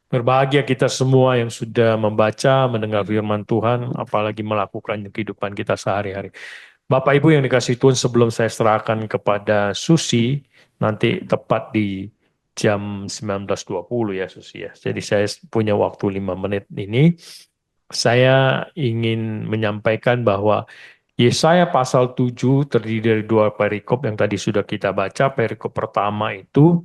Berbahagia kita semua yang sudah membaca, mendengar firman Tuhan, apalagi melakukan kehidupan kita sehari-hari. Bapak Ibu yang dikasih Tuhan, sebelum saya serahkan kepada Susi, nanti tepat di jam 19.20 ya Susi ya. Jadi saya punya waktu 5 menit ini. Saya ingin menyampaikan bahwa Yesaya pasal 7 terdiri dari dua perikop yang tadi sudah kita baca. Perikop pertama itu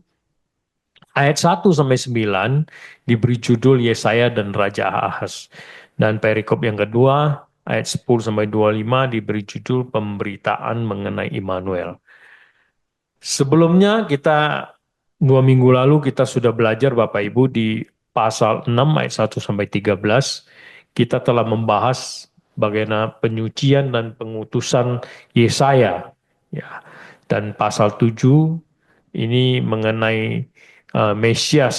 ayat 1 sampai 9 diberi judul Yesaya dan Raja Ahaz. Dan perikop yang kedua, ayat 10 sampai 25 diberi judul Pemberitaan mengenai Immanuel. Sebelumnya kita 2 minggu lalu kita sudah belajar Bapak Ibu di pasal 6 ayat 1 sampai 13. Kita telah membahas bagaimana penyucian dan pengutusan Yesaya. Ya. Dan pasal 7 ini mengenai Mesias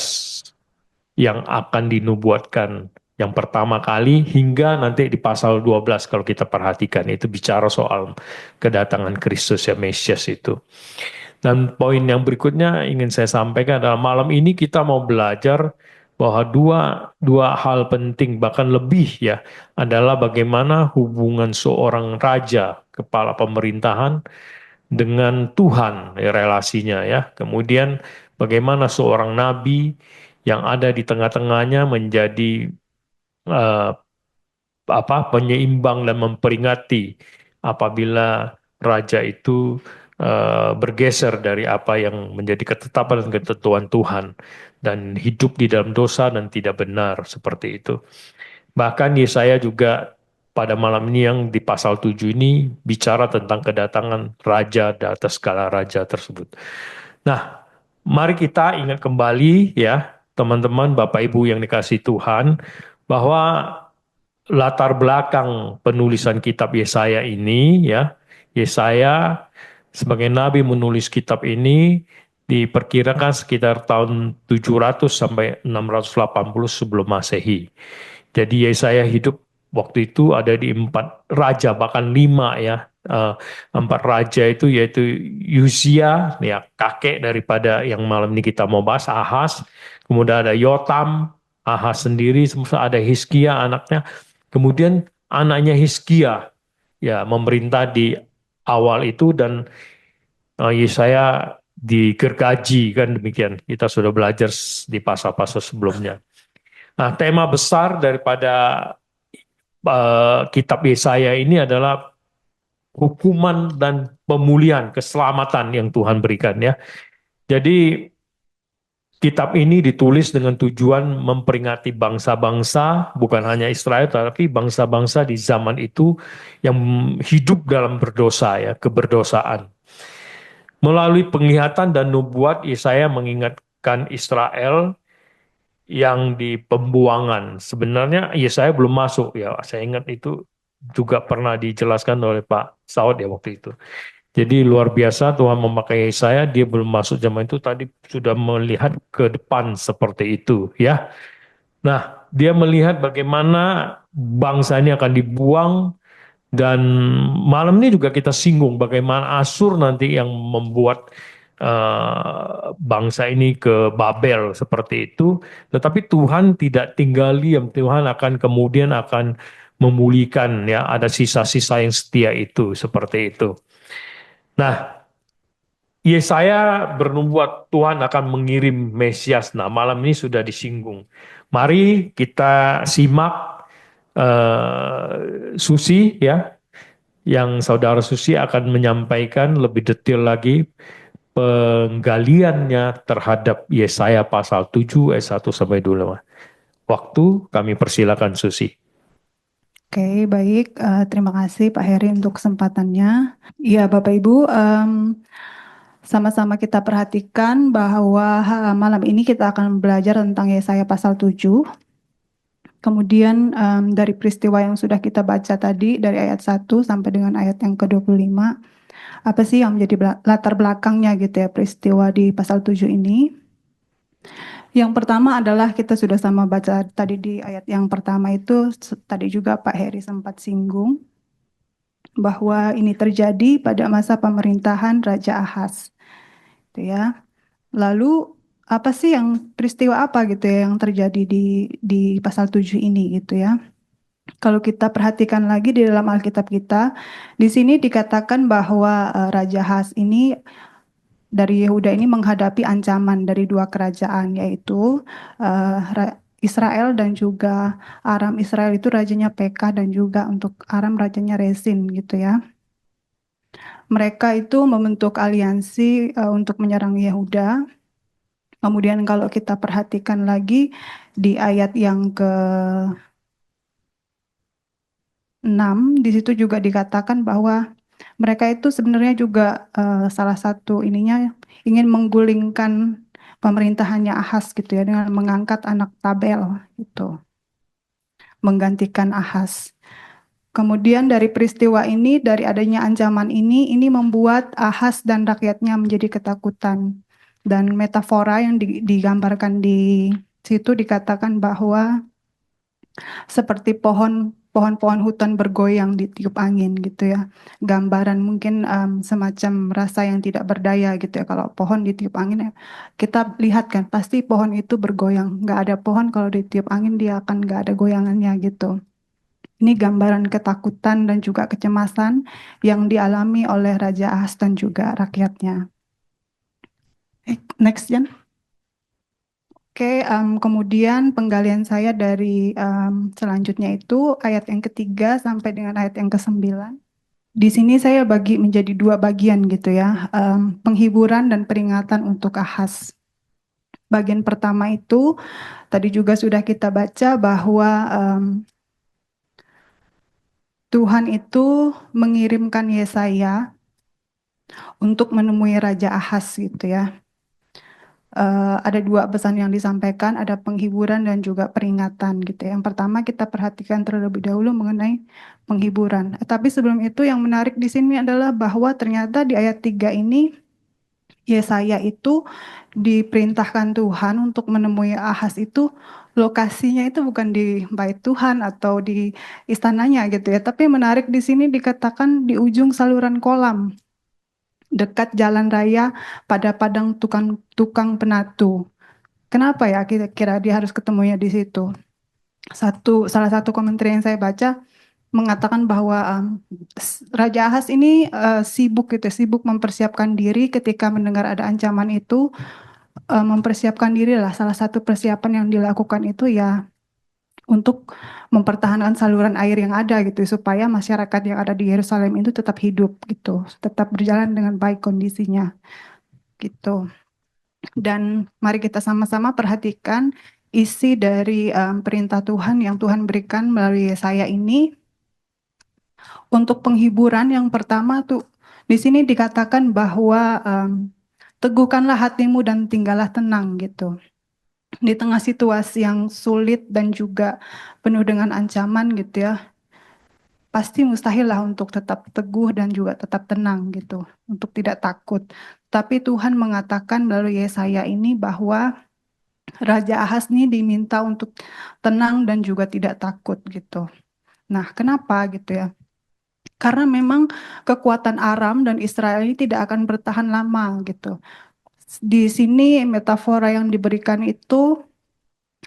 yang akan dinubuatkan yang pertama kali hingga nanti di pasal 12 kalau kita perhatikan itu bicara soal kedatangan Kristus ya Mesias itu. Dan poin yang berikutnya ingin saya sampaikan adalah malam ini kita mau belajar bahwa dua hal penting bahkan lebih ya adalah bagaimana hubungan seorang raja kepala pemerintahan dengan Tuhan ya, relasinya ya. Kemudian bagaimana seorang nabi yang ada di tengah-tengahnya menjadi eh, penyeimbang dan memperingati apabila raja itu bergeser dari apa yang menjadi ketetapan dan ketentuan Tuhan dan hidup di dalam dosa dan tidak benar seperti itu. Bahkan Yesaya juga pada malam ini yang di pasal 7 ini bicara tentang kedatangan raja di atas segala raja tersebut. Nah, mari kita ingat kembali ya, teman-teman, Bapak Ibu yang dikasih Tuhan, bahwa latar belakang penulisan kitab Yesaya ini ya, Yesaya sebagai nabi menulis kitab ini diperkirakan sekitar tahun 700 sampai 680 sebelum Masehi. Jadi Yesaya hidup waktu itu ada di 4 raja bahkan 5 ya. 4 raja itu yaitu Uzia ya kakek daripada yang malam ini kita mau bahas Ahaz, kemudian ada Yotam, Ahaz sendiri, ada Hizkia anaknya. Kemudian anaknya Hizkia ya memerintah di awal itu dan Yesaya digergaji kan demikian. Kita sudah belajar di pasal-pasal sebelumnya. Nah, tema besar daripada kitab Yesaya ini adalah hukuman dan pemulihan, keselamatan yang Tuhan berikan ya. Jadi kitab ini ditulis dengan tujuan memperingati bangsa-bangsa, bukan hanya Israel, tapi bangsa-bangsa di zaman itu yang hidup dalam berdosa ya, keberdosaan. Melalui penglihatan dan nubuat, Yesaya mengingatkan Israel yang di pembuangan. Sebenarnya Yesaya belum masuk ya, saya ingat itu juga pernah dijelaskan oleh Pak Saud ya waktu itu. Jadi luar biasa Tuhan memakai saya, dia belum masuk zaman itu tadi sudah melihat ke depan seperti itu ya. Nah, dia melihat bagaimana bangsa ini akan dibuang dan malam ini juga kita singgung bagaimana Asur nanti yang membuat bangsa ini ke Babel seperti itu. Tetapi Tuhan tidak tinggal diam, Tuhan akan kemudian akan memulihkan ya, ada sisa-sisa yang setia itu seperti itu. Nah, Yesaya bernubuat Tuhan akan mengirim Mesias. Nah, malam ini sudah disinggung. Mari kita simak Susi ya, yang saudara Susi akan menyampaikan lebih detail lagi penggaliannya terhadap Yesaya pasal 7 ayat 1 sampai 25. Waktu kami persilakan Susi. Oke, baik. Terima kasih Pak Heri untuk kesempatannya. Ya, Bapak Ibu, sama-sama kita perhatikan bahwa malam ini kita akan belajar tentang Yesaya pasal 7. Kemudian dari peristiwa yang sudah kita baca tadi, dari ayat 1 sampai dengan ayat yang ke-25, apa sih yang menjadi latar belakangnya gitu ya, peristiwa di pasal 7 ini. Yang pertama adalah kita sudah sama baca tadi di ayat yang pertama itu, tadi juga Pak Heri sempat singgung, bahwa ini terjadi pada masa pemerintahan Raja Ahaz. Gitu ya. Lalu apa sih yang peristiwa apa gitu ya yang terjadi di pasal 7 ini gitu ya. Kalau kita perhatikan lagi di dalam Alkitab kita, di sini dikatakan bahwa Raja Ahas ini dari Yehuda ini menghadapi ancaman dari dua kerajaan, yaitu Israel dan juga Aram. Israel itu rajanya Pekah dan juga untuk Aram rajanya Rezin gitu ya. Mereka itu membentuk aliansi untuk menyerang Yehuda. Kemudian kalau kita perhatikan lagi di ayat yang ke-6, di situ juga dikatakan bahwa mereka itu sebenarnya juga salah satu ininya ingin menggulingkan pemerintahannya Ahas gitu ya dengan mengangkat anak Tabel itu, menggantikan Ahas. Kemudian dari peristiwa ini, dari adanya ancaman ini membuat Ahas dan rakyatnya menjadi ketakutan. Dan metafora yang digambarkan di situ dikatakan bahwa seperti pohon-pohon hutan bergoyang ditiup angin gitu ya. Gambaran mungkin semacam rasa yang tidak berdaya gitu ya. Kalau pohon ditiup angin ya, kita lihat kan pasti pohon itu bergoyang. Nggak ada pohon kalau ditiup angin dia akan nggak ada goyangannya gitu. Ini gambaran ketakutan dan juga kecemasan yang dialami oleh Raja Ahas dan juga rakyatnya. Next, Jan. Oke, kemudian penggalian saya dari selanjutnya itu ayat yang ketiga sampai dengan ayat yang ke-9. Di sini saya bagi menjadi dua bagian gitu ya, penghiburan dan peringatan untuk Ahas. Bagian pertama itu tadi juga sudah kita baca bahwa Tuhan itu mengirimkan Yesaya untuk menemui Raja Ahas gitu ya. Ada dua pesan yang disampaikan, ada penghiburan dan juga peringatan gitu ya. Yang pertama kita perhatikan terlebih dahulu mengenai penghiburan. Tapi sebelum itu yang menarik di sini adalah bahwa ternyata di ayat 3 ini Yesaya itu diperintahkan Tuhan untuk menemui Ahas itu lokasinya itu bukan di bait Tuhan atau di istananya gitu ya. Tapi menarik di sini dikatakan di ujung saluran kolam dekat jalan raya pada padang tukang penatu. Kenapa ya kira-kira dia harus ketemunya di situ? Salah satu komentar yang saya baca mengatakan bahwa Raja Ahas ini sibuk gitu, sibuk mempersiapkan diri ketika mendengar ada ancaman itu, mempersiapkan diri lah. Salah satu persiapan yang dilakukan itu ya untuk mempertahankan saluran air yang ada gitu supaya masyarakat yang ada di Yerusalem itu tetap hidup gitu, tetap berjalan dengan baik kondisinya gitu. Dan mari kita sama-sama perhatikan isi dari perintah Tuhan yang Tuhan berikan melalui Yesaya ini. Untuk penghiburan yang pertama tuh di sini dikatakan bahwa teguhkanlah hatimu dan tinggallah tenang gitu. Di tengah situasi yang sulit dan juga penuh dengan ancaman gitu ya, pasti mustahil lah untuk tetap teguh dan juga tetap tenang gitu, untuk tidak takut. Tapi Tuhan mengatakan melalui Yesaya ini bahwa Raja Ahas ini diminta untuk tenang dan juga tidak takut gitu. Nah, kenapa gitu ya? Karena memang kekuatan Aram dan Israel ini tidak akan bertahan lama gitu. Di sini metafora yang diberikan itu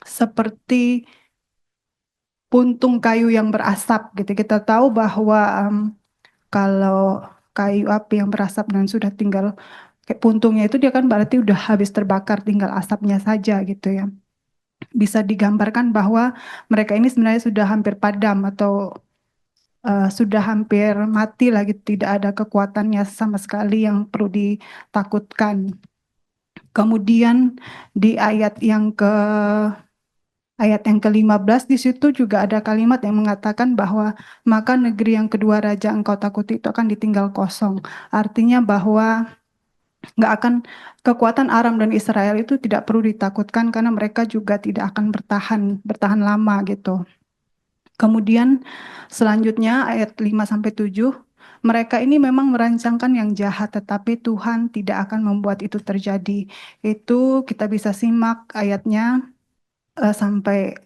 seperti puntung kayu yang berasap gitu. Kita tahu bahwa kalau kayu api yang berasap dan sudah tinggal kayak puntungnya itu dia kan berarti udah habis terbakar, tinggal asapnya saja gitu ya. Bisa digambarkan bahwa mereka ini sebenarnya sudah hampir padam atau sudah hampir mati lagi, tidak ada kekuatannya sama sekali yang perlu ditakutkan. Kemudian di ayat yang ke-15 di situ juga ada kalimat yang mengatakan bahwa maka negeri yang kedua raja engkau takuti itu akan ditinggal kosong. Artinya bahwa nggak akan, kekuatan Aram dan Israel itu tidak perlu ditakutkan karena mereka juga tidak akan bertahan lama gitu. Kemudian selanjutnya ayat 5 sampai 7, mereka ini memang merancangkan yang jahat tetapi Tuhan tidak akan membuat itu terjadi. Itu kita bisa simak ayatnya sampai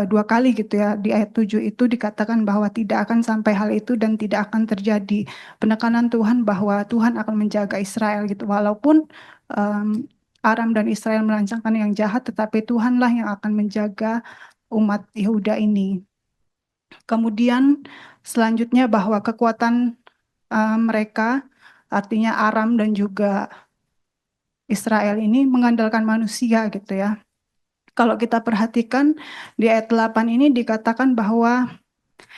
dua kali gitu ya. Di ayat 7 itu dikatakan bahwa tidak akan sampai hal itu dan tidak akan terjadi. Penekanan Tuhan bahwa Tuhan akan menjaga Israel gitu. Walaupun um, Aram dan Israel merancangkan yang jahat, tetapi Tuhanlah yang akan menjaga umat Yehuda ini. Kemudian selanjutnya bahwa kekuatan mereka, artinya Aram dan juga Israel ini mengandalkan manusia gitu ya. Kalau kita perhatikan di ayat 8 ini dikatakan bahwa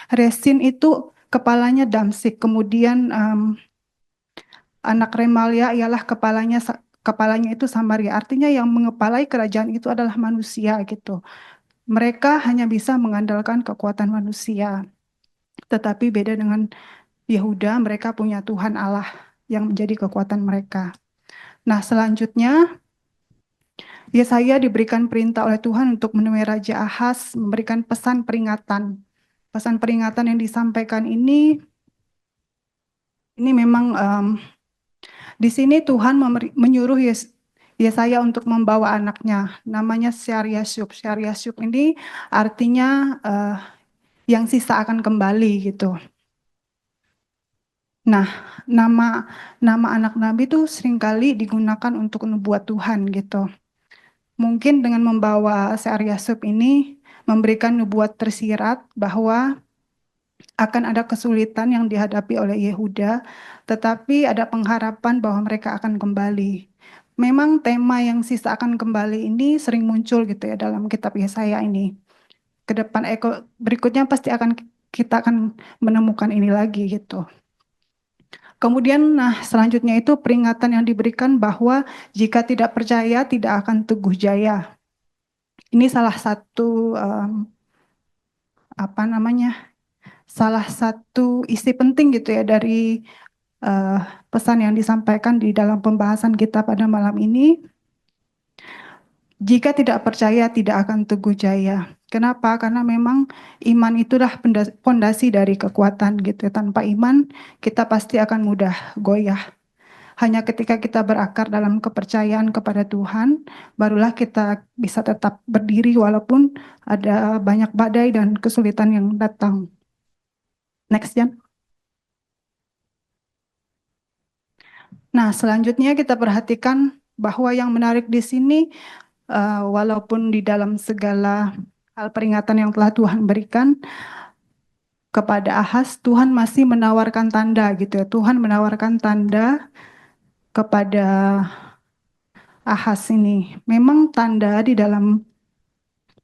Resin itu kepalanya Damsik, kemudian anak Remalia ialah kepalanya itu Samaria. Artinya yang mengepalai kerajaan itu adalah manusia gitu. Mereka hanya bisa mengandalkan kekuatan manusia. Tetapi beda dengan Yehuda, mereka punya Tuhan Allah yang menjadi kekuatan mereka. Nah, selanjutnya Yesaya diberikan perintah oleh Tuhan untuk menemui Raja Ahaz, memberikan pesan peringatan. Pesan peringatan yang disampaikan ini memang di sini Tuhan menyuruh Yesaya untuk membawa anaknya, namanya Syariasyub. Syariasyub ini artinya yang sisa akan kembali gitu. Nah, nama anak nabi itu seringkali digunakan untuk nubuat Tuhan gitu. Mungkin dengan membawa Syariasyub ini memberikan nubuat tersirat bahwa akan ada kesulitan yang dihadapi oleh Yehuda, tetapi ada pengharapan bahwa mereka akan kembali. Memang tema yang sisa akan kembali ini sering muncul gitu ya dalam kitab Yesaya ini. Ke depan berikutnya pasti kita akan menemukan ini lagi gitu. Kemudian selanjutnya itu peringatan yang diberikan bahwa jika tidak percaya tidak akan teguh jaya. Ini salah satu salah satu isi penting gitu ya dari pesan yang disampaikan di dalam pembahasan kita pada malam ini. Jika tidak percaya tidak akan teguh jaya. Kenapa? Karena memang iman itulah pondasi dari kekuatan gitu. Tanpa iman kita pasti akan mudah goyah. Hanya ketika kita berakar dalam kepercayaan kepada Tuhan, barulah kita bisa tetap berdiri walaupun ada banyak badai dan kesulitan yang datang. Next, Jan. Nah, selanjutnya kita perhatikan bahwa yang menarik di sini, walaupun di dalam segala hal peringatan yang telah Tuhan berikan kepada Ahaz, Tuhan masih menawarkan tanda gitu ya. Tuhan menawarkan tanda kepada Ahaz ini. Memang tanda di dalam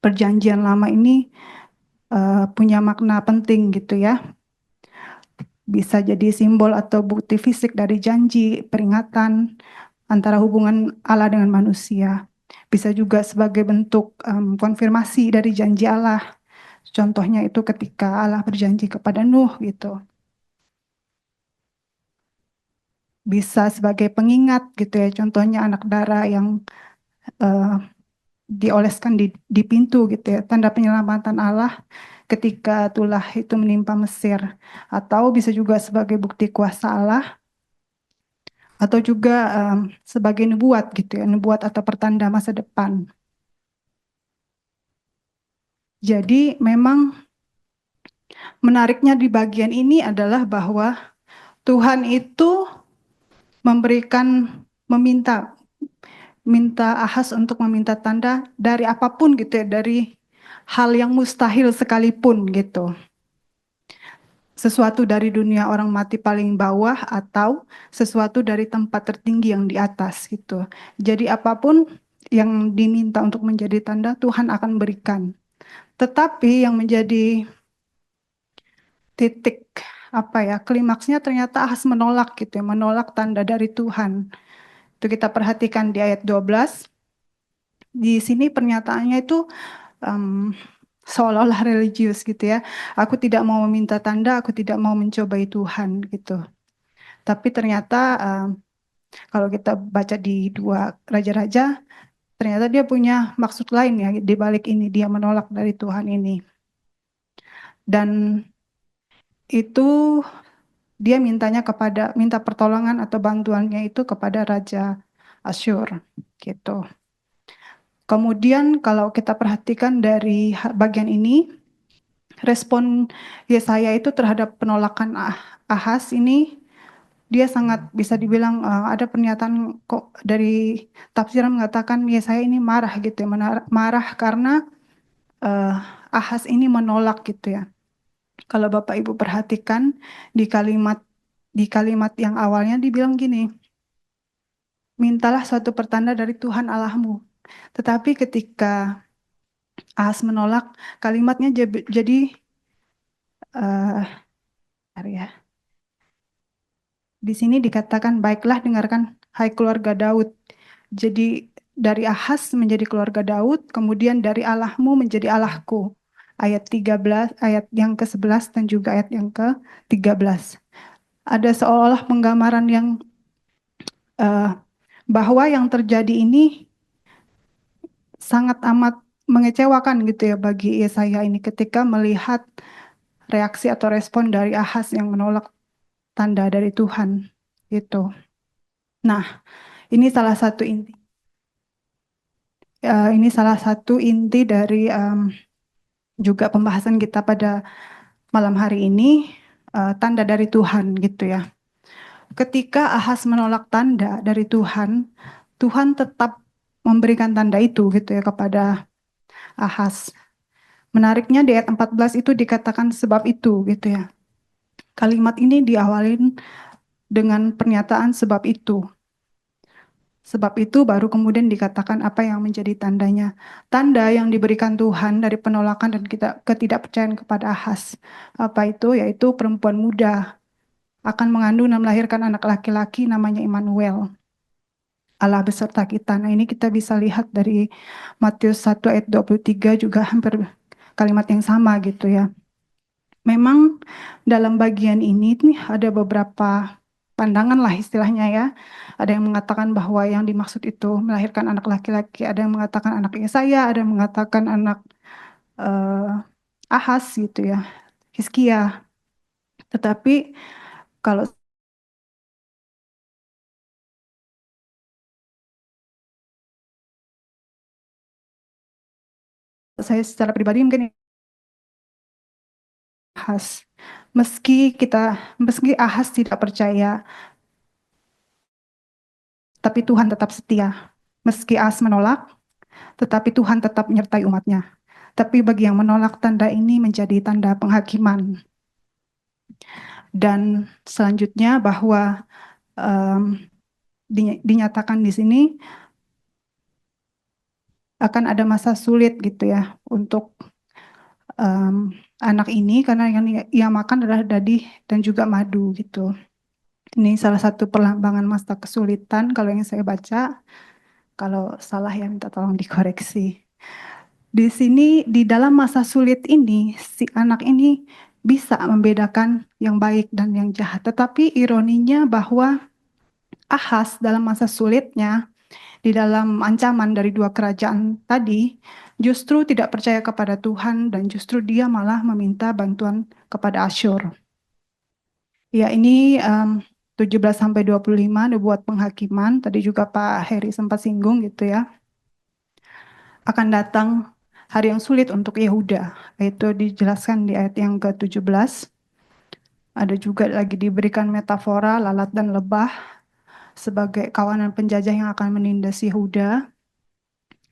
perjanjian lama ini punya makna penting gitu ya. Bisa jadi simbol atau bukti fisik dari janji, peringatan antara hubungan Allah dengan manusia. Bisa juga sebagai bentuk konfirmasi dari janji Allah. Contohnya itu ketika Allah berjanji kepada Nuh gitu. Bisa sebagai pengingat gitu ya. Contohnya anak darah yang dioleskan di pintu gitu ya. Tanda penyelamatan Allah ketika tulah itu menimpa Mesir. Atau bisa juga sebagai bukti kuasa Allah. Atau juga sebagai nubuat gitu ya. Nubuat atau pertanda masa depan. Jadi memang menariknya di bagian ini adalah bahwa Tuhan itu minta Ahaz untuk meminta tanda dari apapun gitu ya, dari hal yang mustahil sekalipun gitu. Sesuatu dari dunia orang mati paling bawah atau sesuatu dari tempat tertinggi yang di atas gitu. Jadi apapun yang diminta untuk menjadi tanda Tuhan akan berikan. Tetapi yang menjadi titik klimaksnya ternyata Ahaz menolak gitu ya, menolak tanda dari Tuhan. Itu kita perhatikan di ayat 12. Di sini pernyataannya itu seolah-olah religius gitu ya. Aku tidak mau meminta tanda, aku tidak mau mencobai Tuhan gitu. Tapi ternyata kalau kita baca di 2 Raja-Raja, ternyata dia punya maksud lain ya di balik ini, dia menolak dari Tuhan ini. Dan itu dia minta pertolongan atau bantuannya itu kepada Raja Asyur gitu. Kemudian kalau kita perhatikan dari bagian ini, respon Yesaya itu terhadap penolakan Ahaz ini dia sangat bisa dibilang ada pernyataan kok dari tafsiran mengatakan Yesaya ini marah gitu ya, marah karena eh, Ahaz ini menolak gitu ya. Kalau Bapak Ibu perhatikan di kalimat yang awalnya dibilang gini, mintalah suatu pertanda dari Tuhan Allahmu. Tetapi ketika Ahaz menolak, kalimatnya jadi bentar ya. Di sini dikatakan, baiklah dengarkan hai keluarga Daud. Jadi dari Ahaz menjadi keluarga Daud, kemudian dari Allahmu menjadi Allahku. Ayat 13, ayat yang ke-11 dan juga ayat yang ke-13. Ada seolah penggambaran yang eh, bahwa yang terjadi ini sangat amat mengecewakan gitu ya bagi Yesaya ini ketika melihat reaksi atau respon dari Ahaz yang menolak tanda dari Tuhan gitu. Nah, ini salah satu inti. Ini salah satu inti dari juga pembahasan kita pada malam hari ini, tanda dari Tuhan gitu ya. Ketika Ahaz menolak tanda dari Tuhan, Tuhan tetap memberikan tanda itu gitu ya kepada Ahaz. Menariknya di ayat 14 itu dikatakan sebab itu gitu ya. Kalimat ini diawalin dengan pernyataan sebab itu. Sebab itu baru kemudian dikatakan apa yang menjadi tandanya. Tanda yang diberikan Tuhan dari penolakan dan ketidakpercayaan kepada Ahaz. Apa itu? Yaitu perempuan muda akan mengandung dan melahirkan anak laki-laki namanya Immanuel. Allah beserta kita. Nah ini kita bisa lihat dari Matius 1 ayat 23 juga hampir kalimat yang sama gitu ya. Memang dalam bagian ini nih ada beberapa pandangan lah istilahnya ya. Ada yang mengatakan bahwa yang dimaksud itu melahirkan anak laki-laki, ada yang mengatakan anak Yesaya, ada yang mengatakan anak Ahaz gitu ya, Hizkia. Tetapi kalau saya secara pribadi mungkin Ahaz. Meski Ahaz tidak percaya, tapi Tuhan tetap setia. Meski Ahaz menolak, tetapi Tuhan tetap menyertai umatnya. Tapi bagi yang menolak, tanda ini menjadi tanda penghakiman. Dan selanjutnya bahwa um, dinyatakan di sini akan ada masa sulit gitu ya untuk anak ini karena yang ia makan adalah dadih dan juga madu gitu. Ini salah satu perlambangan masa kesulitan kalau yang saya baca. Kalau salah ya minta tolong dikoreksi. Di sini di dalam masa sulit ini si anak ini bisa membedakan yang baik dan yang jahat. Tetapi ironinya bahwa Ahaz dalam masa sulitnya di dalam ancaman dari dua kerajaan tadi, justru tidak percaya kepada Tuhan dan justru dia malah meminta bantuan kepada Asyur. Ya, ini 17 sampai 25 dibuat penghakiman, tadi juga Pak Heri sempat singgung gitu ya. Akan datang hari yang sulit untuk Yehuda, itu dijelaskan di ayat yang ke-17. Ada juga lagi diberikan metafora lalat dan lebah sebagai kawanan penjajah yang akan menindas Yehuda.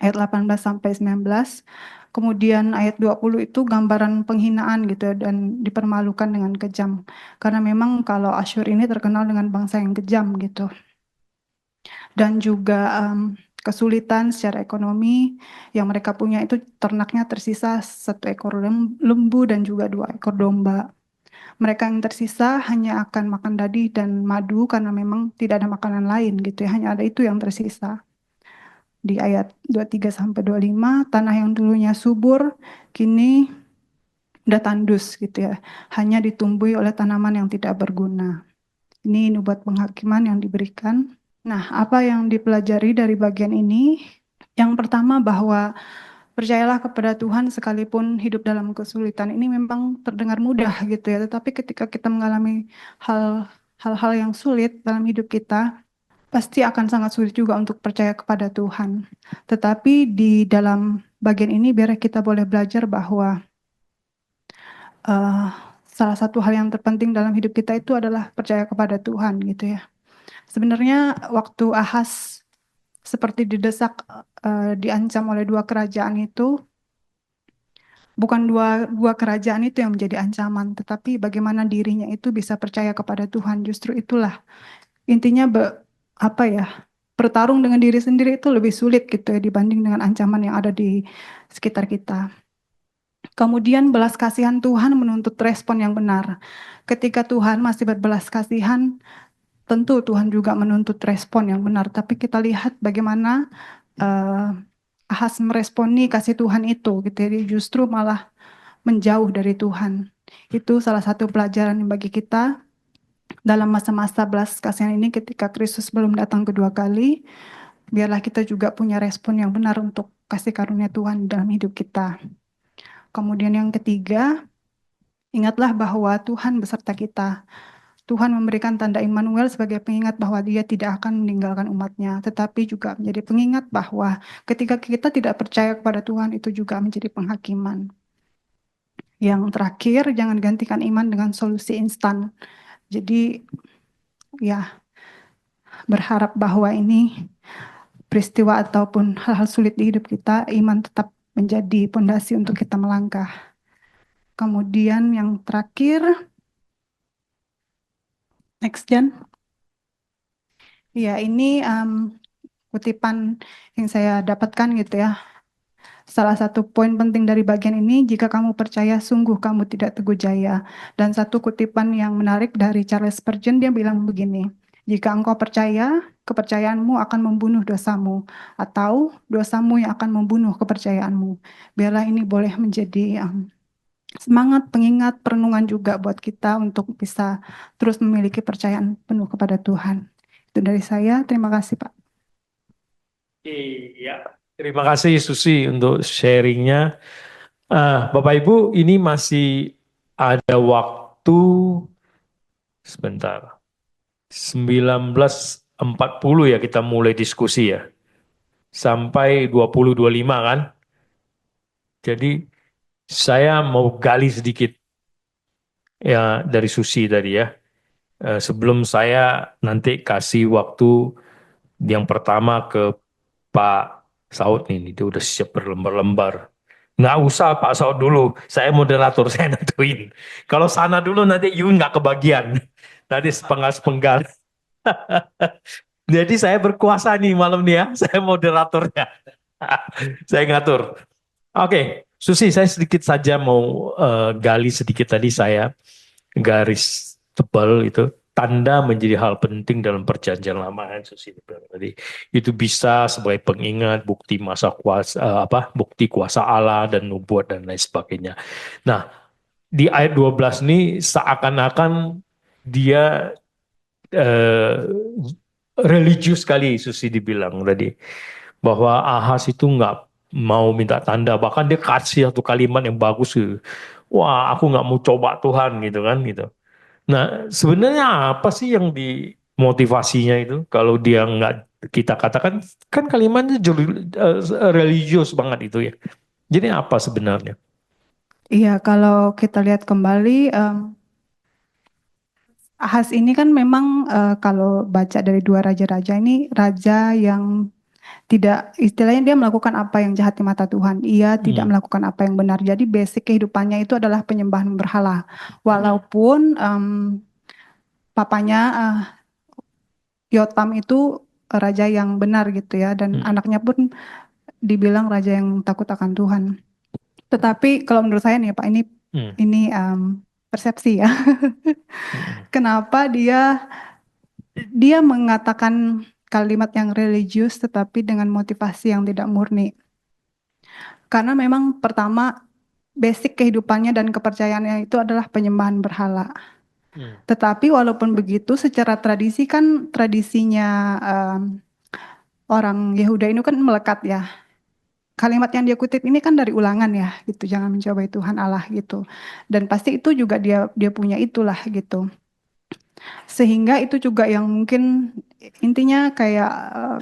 Ayat 18 sampai 19. Kemudian ayat 20 itu gambaran penghinaan gitu ya, dan dipermalukan dengan kejam. Karena memang kalau Asyur ini terkenal dengan bangsa yang kejam gitu. Dan juga kesulitan secara ekonomi yang mereka punya itu ternaknya tersisa satu ekor lembu dan juga dua ekor domba. Mereka yang tersisa hanya akan makan dadi dan madu karena memang tidak ada makanan lain gitu ya, hanya ada itu yang tersisa. Di ayat 23 sampai 25, tanah yang dulunya subur kini udah tandus gitu ya, hanya ditumbuhi oleh tanaman yang tidak berguna. Ini nubuat penghakiman yang diberikan. Nah, apa yang dipelajari dari bagian ini? Yang pertama bahwa percayalah kepada Tuhan sekalipun hidup dalam kesulitan ini memang terdengar mudah gitu ya, tetapi ketika kita mengalami hal-hal yang sulit dalam hidup kita, pasti akan sangat sulit juga untuk percaya kepada Tuhan. Tetapi di dalam bagian ini biar kita boleh belajar bahwa uh, salah satu hal yang terpenting dalam hidup kita itu adalah percaya kepada Tuhan gitu ya. Sebenarnya waktu Ahas seperti didesak, diancam oleh dua kerajaan itu, bukan dua kerajaan itu yang menjadi ancaman, tetapi bagaimana dirinya itu bisa percaya kepada Tuhan. Justru itulah intinya, apa ya, bertarung dengan diri sendiri itu lebih sulit gitu ya dibanding dengan ancaman yang ada di sekitar kita. Kemudian belas kasihan Tuhan menuntut respon yang benar. Ketika Tuhan masih berbelas kasihan, tentu Tuhan juga menuntut respon yang benar. Tapi kita lihat bagaimana eh, Ahas meresponi kasih Tuhan itu, gitu ya. Dia justru malah menjauh dari Tuhan. Itu salah satu pelajaran bagi kita dalam masa-masa belas kasihan ini, ketika Kristus belum datang kedua kali. Biarlah kita juga punya respon yang benar untuk kasih karunia Tuhan dalam hidup kita. Kemudian yang ketiga, ingatlah bahwa Tuhan beserta kita. Tuhan memberikan tanda Immanuel sebagai pengingat bahwa Dia tidak akan meninggalkan umatnya, tetapi juga menjadi pengingat bahwa ketika kita tidak percaya kepada Tuhan, itu juga menjadi penghakiman. Yang terakhir, jangan gantikan iman dengan solusi instan. Jadi ya, berharap bahwa ini peristiwa ataupun hal-hal sulit di hidup kita, iman tetap menjadi pondasi untuk kita melangkah. Kemudian yang terakhir, next Jan. Ya, ini kutipan yang saya dapatkan gitu ya. Salah satu poin penting dari bagian ini, jika kamu percaya, sungguh kamu tidak teguh jaya. Dan satu kutipan yang menarik dari Charles Spurgeon, dia bilang begini, jika engkau percaya, kepercayaanmu akan membunuh dosamu, atau dosamu yang akan membunuh kepercayaanmu. Biarlah ini boleh menjadi semangat, pengingat, perenungan juga buat kita untuk bisa terus memiliki percayaan penuh kepada Tuhan. Itu dari saya, terima kasih Pak. Iya, terima kasih Susi untuk sharingnya. Bapak Ibu, ini masih ada waktu sebentar. 19.40 ya kita mulai diskusi ya. Sampai 20.25 kan. Jadi saya mau gali sedikit ya dari Susi tadi ya. Sebelum saya nanti kasih waktu yang pertama ke Pak Saud nih, dia udah siap berlembar-lembar. Nggak usah Pak Saud dulu, saya moderator, saya nentuin. Kalau sana dulu nanti Yun nggak kebagian. Nanti sepenggal-sepenggal. Jadi saya berkuasa nih malam nih ya, saya moderatornya. Saya ngatur. Oke, Susi, saya sedikit saja mau gali sedikit tadi saya garis tebal itu tanda menjadi hal penting dalam perjanjian lama kan Susi bilang tadi itu bisa sebagai pengingat bukti masa kuasa bukti kuasa Allah dan nubuat dan lain sebagainya. Nah, di ayat 12 ini seakan-akan dia eh, religius sekali Susi dibilang tadi bahwa Ahas itu nggak mau minta tanda, bahkan dia kasih satu kalimat yang bagus gitu. Wah, aku nggak mau coba Tuhan gitu kan gitu. Nah, sebenarnya apa sih yang dimotivasinya itu? Kalau dia nggak kita katakan kan kalimatnya religius banget itu ya. Jadi apa sebenarnya? Iya, kalau kita lihat kembali, Ahas ini kan memang, kalau baca dari dua raja-raja ini, raja yang tidak, istilahnya dia melakukan apa yang jahat di mata Tuhan. Ia tidak Hmm, melakukan apa yang benar. Jadi basic kehidupannya itu adalah penyembahan berhala. Walaupun papanya, Yotam itu raja yang benar gitu ya, dan hmm, anaknya pun dibilang raja yang takut akan Tuhan. Tetapi kalau menurut saya nih Pak, hmm, ini persepsi ya. hmm, Kenapa dia mengatakan kalimat yang religius tetapi dengan motivasi yang tidak murni? Karena memang pertama, basic kehidupannya dan kepercayaannya itu adalah penyembahan berhala. hmm, Tetapi walaupun begitu, secara tradisi kan, tradisinya orang Yehuda ini kan melekat ya. Kalimat yang dia kutip ini kan dari Ulangan ya, gitu. Jangan mencobai Tuhan Allah gitu. Dan pasti itu juga dia dia punya itulah gitu. Sehingga itu juga yang mungkin intinya kayak,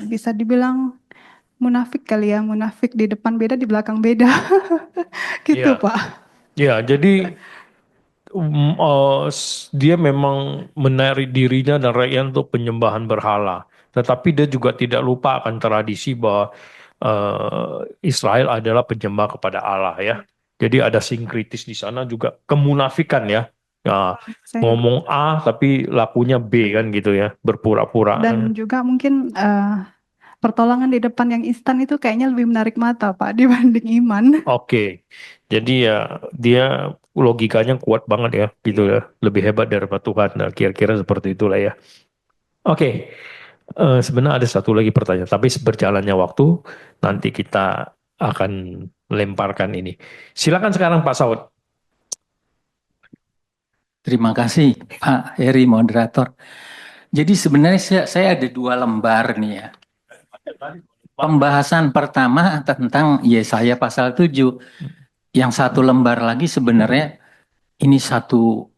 bisa dibilang munafik kali ya, munafik di depan beda, di belakang beda. Iya, Gitu, Pak. iya. Jadi dia memang menarik dirinya dan rakyat untuk penyembahan berhala. Tetapi dia juga tidak lupa akan tradisi bahwa Israel adalah penyembah kepada Allah ya. Jadi ada sinkritis di sana juga kemunafikan ya. Ya, Saya ngomong A tapi lakunya B kan gitu ya, berpura-pura. dan juga mungkin pertolongan di depan yang instan itu kayaknya lebih menarik mata Pak dibanding iman. Oke, jadi ya dia logikanya kuat banget ya, gitu ya, lebih hebat daripada Tuhan. Nah, kira-kira seperti itulah ya. Oke, sebenarnya ada satu lagi pertanyaan, tapi berjalannya waktu nanti kita akan lemparkan ini. Silakan sekarang Pak Saud. Terima kasih Pak Heri moderator. Jadi sebenarnya saya ada 2 lembar nih ya. Pembahasan pertama tentang Yesaya pasal 7. Yang 1 lembar lagi sebenarnya ini satu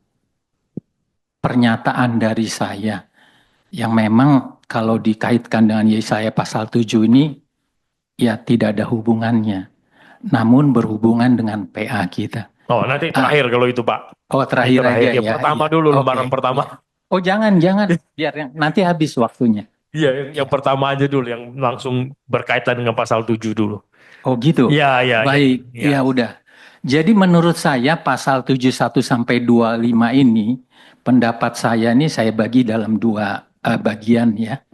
pernyataan dari saya yang memang kalau dikaitkan dengan Yesaya pasal 7 ini ya tidak ada hubungannya. Namun berhubungan dengan PA kita. Oh, nanti terakhir kalau itu Pak. Oh Ini terakhir terakhir. aja Yang ya. pertama Ya. dulu, Oke. lembaran pertama. Oh jangan biar nanti habis waktunya. Iya, yang pertama aja dulu, yang langsung berkaitan dengan pasal 7 dulu. Oh gitu. Ya, ya, Baik, ya. ya udah. Jadi menurut saya pasal 71 sampai 25 ini pendapat saya ini saya bagi dalam 2 bagian ya.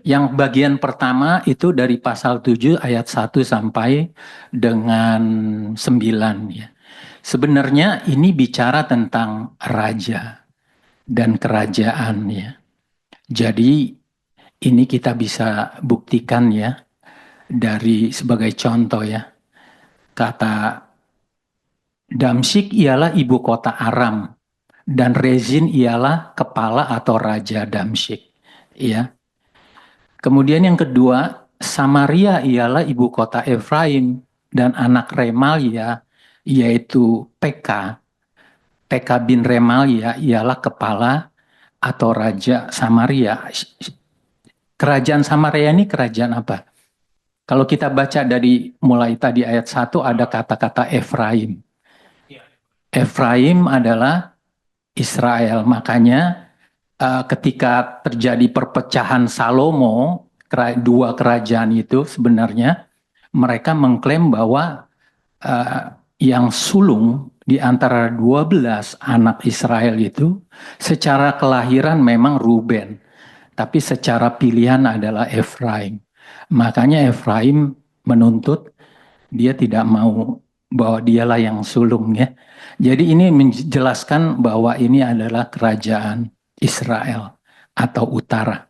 Yang bagian pertama itu dari pasal 7 ayat 1 sampai dengan 9 ya. Sebenarnya ini bicara tentang raja dan kerajaan ya. Jadi ini kita bisa buktikan ya dari sebagai contoh ya. Kata Damsyik ialah ibu kota Aram dan Rezin ialah kepala atau raja Damsyik. Ya. Kemudian yang kedua, Samaria ialah ibu kota Efraim dan anak Remalia yaitu Peka. Peka bin Remalia ialah kepala atau raja Samaria. Kerajaan Samaria ini kerajaan apa? Kalau kita baca dari mulai tadi ayat 1 ada kata-kata Efraim. Efraim adalah Israel. Makanya ketika terjadi perpecahan Salomo, 2 kerajaan itu sebenarnya mereka mengklaim bahwa yang sulung di antara 12 anak Israel itu secara kelahiran memang Ruben, tapi secara pilihan adalah Efraim. Makanya Efraim menuntut dia tidak mau bahwa dialah yang sulung ya. Jadi ini menjelaskan bahwa ini adalah kerajaan Israel atau utara.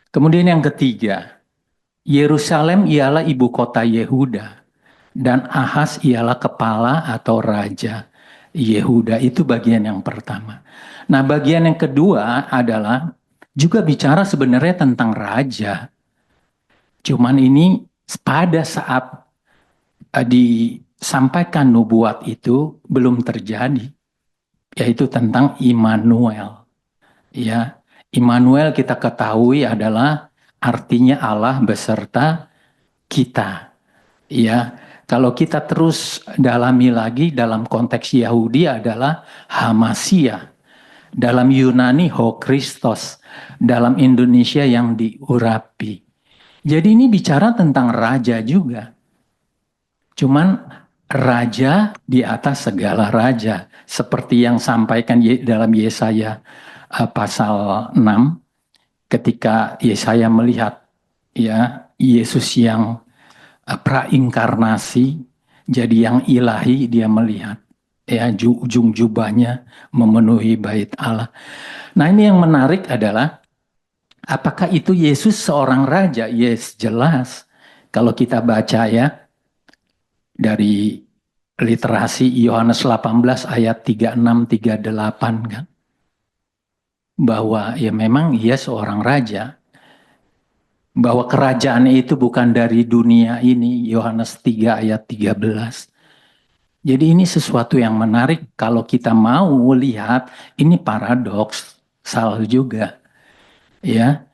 Kemudian yang ketiga, Yerusalem ialah ibu kota Yehuda dan Ahaz ialah kepala atau raja Yehuda. Itu bagian yang pertama. Nah, bagian yang kedua adalah juga bicara sebenarnya tentang raja. Cuman ini pada saat disampaikan nubuat itu belum terjadi, yaitu tentang Immanuel. Ya, Immanuel kita ketahui adalah artinya Allah beserta kita. Ya, kalau kita terus dalami lagi dalam konteks Yahudi adalah Hamasia, dalam Yunani Ho Christos, dalam Indonesia yang diurapi. Jadi ini bicara tentang raja juga. Cuman raja di atas segala raja. Seperti yang sampaikan dalam Yesaya pasal 6. Ketika Yesaya melihat ya Yesus yang prainkarnasi. Jadi yang ilahi dia melihat. Ya ujung jubahnya memenuhi bait Allah. Nah ini yang menarik adalah apakah itu Yesus seorang raja? Yes, jelas. Kalau kita baca ya dari literasi Yohanes 18 ayat 36-38 kan. Bahwa ya memang ia seorang raja. Bahwa kerajaannya itu bukan dari dunia ini. Yohanes 3 ayat 13. Jadi ini sesuatu yang menarik kalau kita mau lihat ini paradoks salah juga. Ya.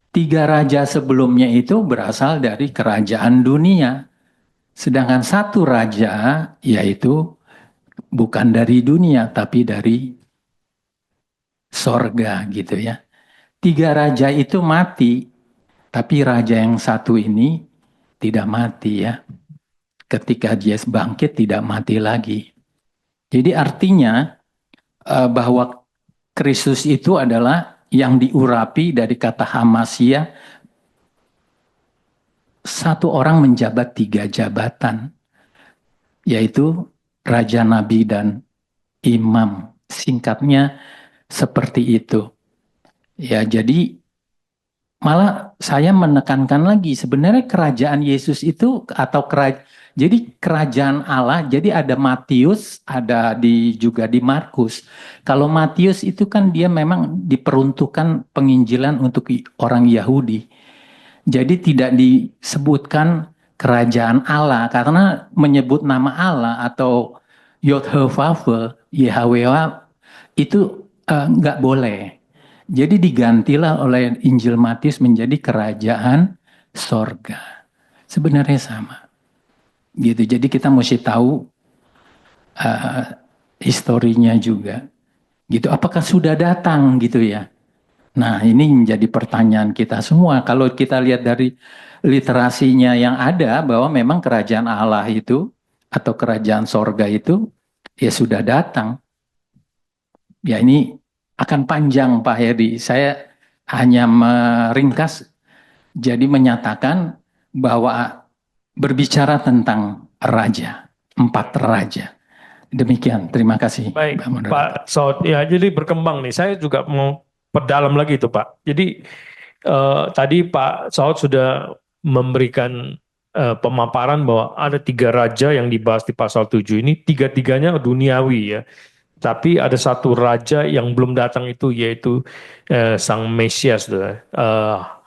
3 raja sebelumnya itu berasal dari kerajaan dunia. Sedangkan 1 raja yaitu bukan dari dunia tapi dari sorga gitu ya. Tiga raja itu mati, tapi raja yang satu ini tidak mati ya. Ketika Yesus bangkit tidak mati lagi. Jadi artinya bahwa Kristus itu adalah yang diurapi dari kata Hamasia, satu orang menjabat tiga jabatan, yaitu Raja, Nabi, dan Imam. Singkatnya seperti itu. Ya, jadi malah saya menekankan lagi sebenarnya kerajaan Yesus itu atau jadi kerajaan Allah, jadi ada Matius, ada juga di Markus. Kalau Matius itu kan dia memang diperuntukkan penginjilan untuk orang Yahudi. Jadi tidak disebutkan kerajaan Allah karena menyebut nama Allah atau Yod-Heh-Vav-Veh, Yahweh itu nggak boleh. Jadi digantilah oleh Injil Matius menjadi kerajaan sorga. Sebenarnya sama. Gitu. Jadi kita mesti tahu uh, historinya juga. Gitu. Apakah sudah datang gitu ya? Nah, ini menjadi pertanyaan kita semua. Kalau kita lihat dari literasinya yang ada bahwa memang kerajaan Allah itu atau kerajaan sorga itu ya sudah datang. Ya ini akan panjang Pak Heri. Saya hanya meringkas jadi menyatakan bahwa berbicara tentang raja, 4 raja. Demikian, terima kasih. Baik, Pak Moderator. Pak Saud. Ya, jadi berkembang nih. Saya juga mau perdalam lagi itu, Pak. Jadi tadi Pak Saud sudah memberikan pemaparan bahwa ada 3 raja yang dibahas di pasal 7 ini. Tiga-tiganya duniawi ya. Tapi ada satu raja yang belum datang itu, yaitu Sang Mesias,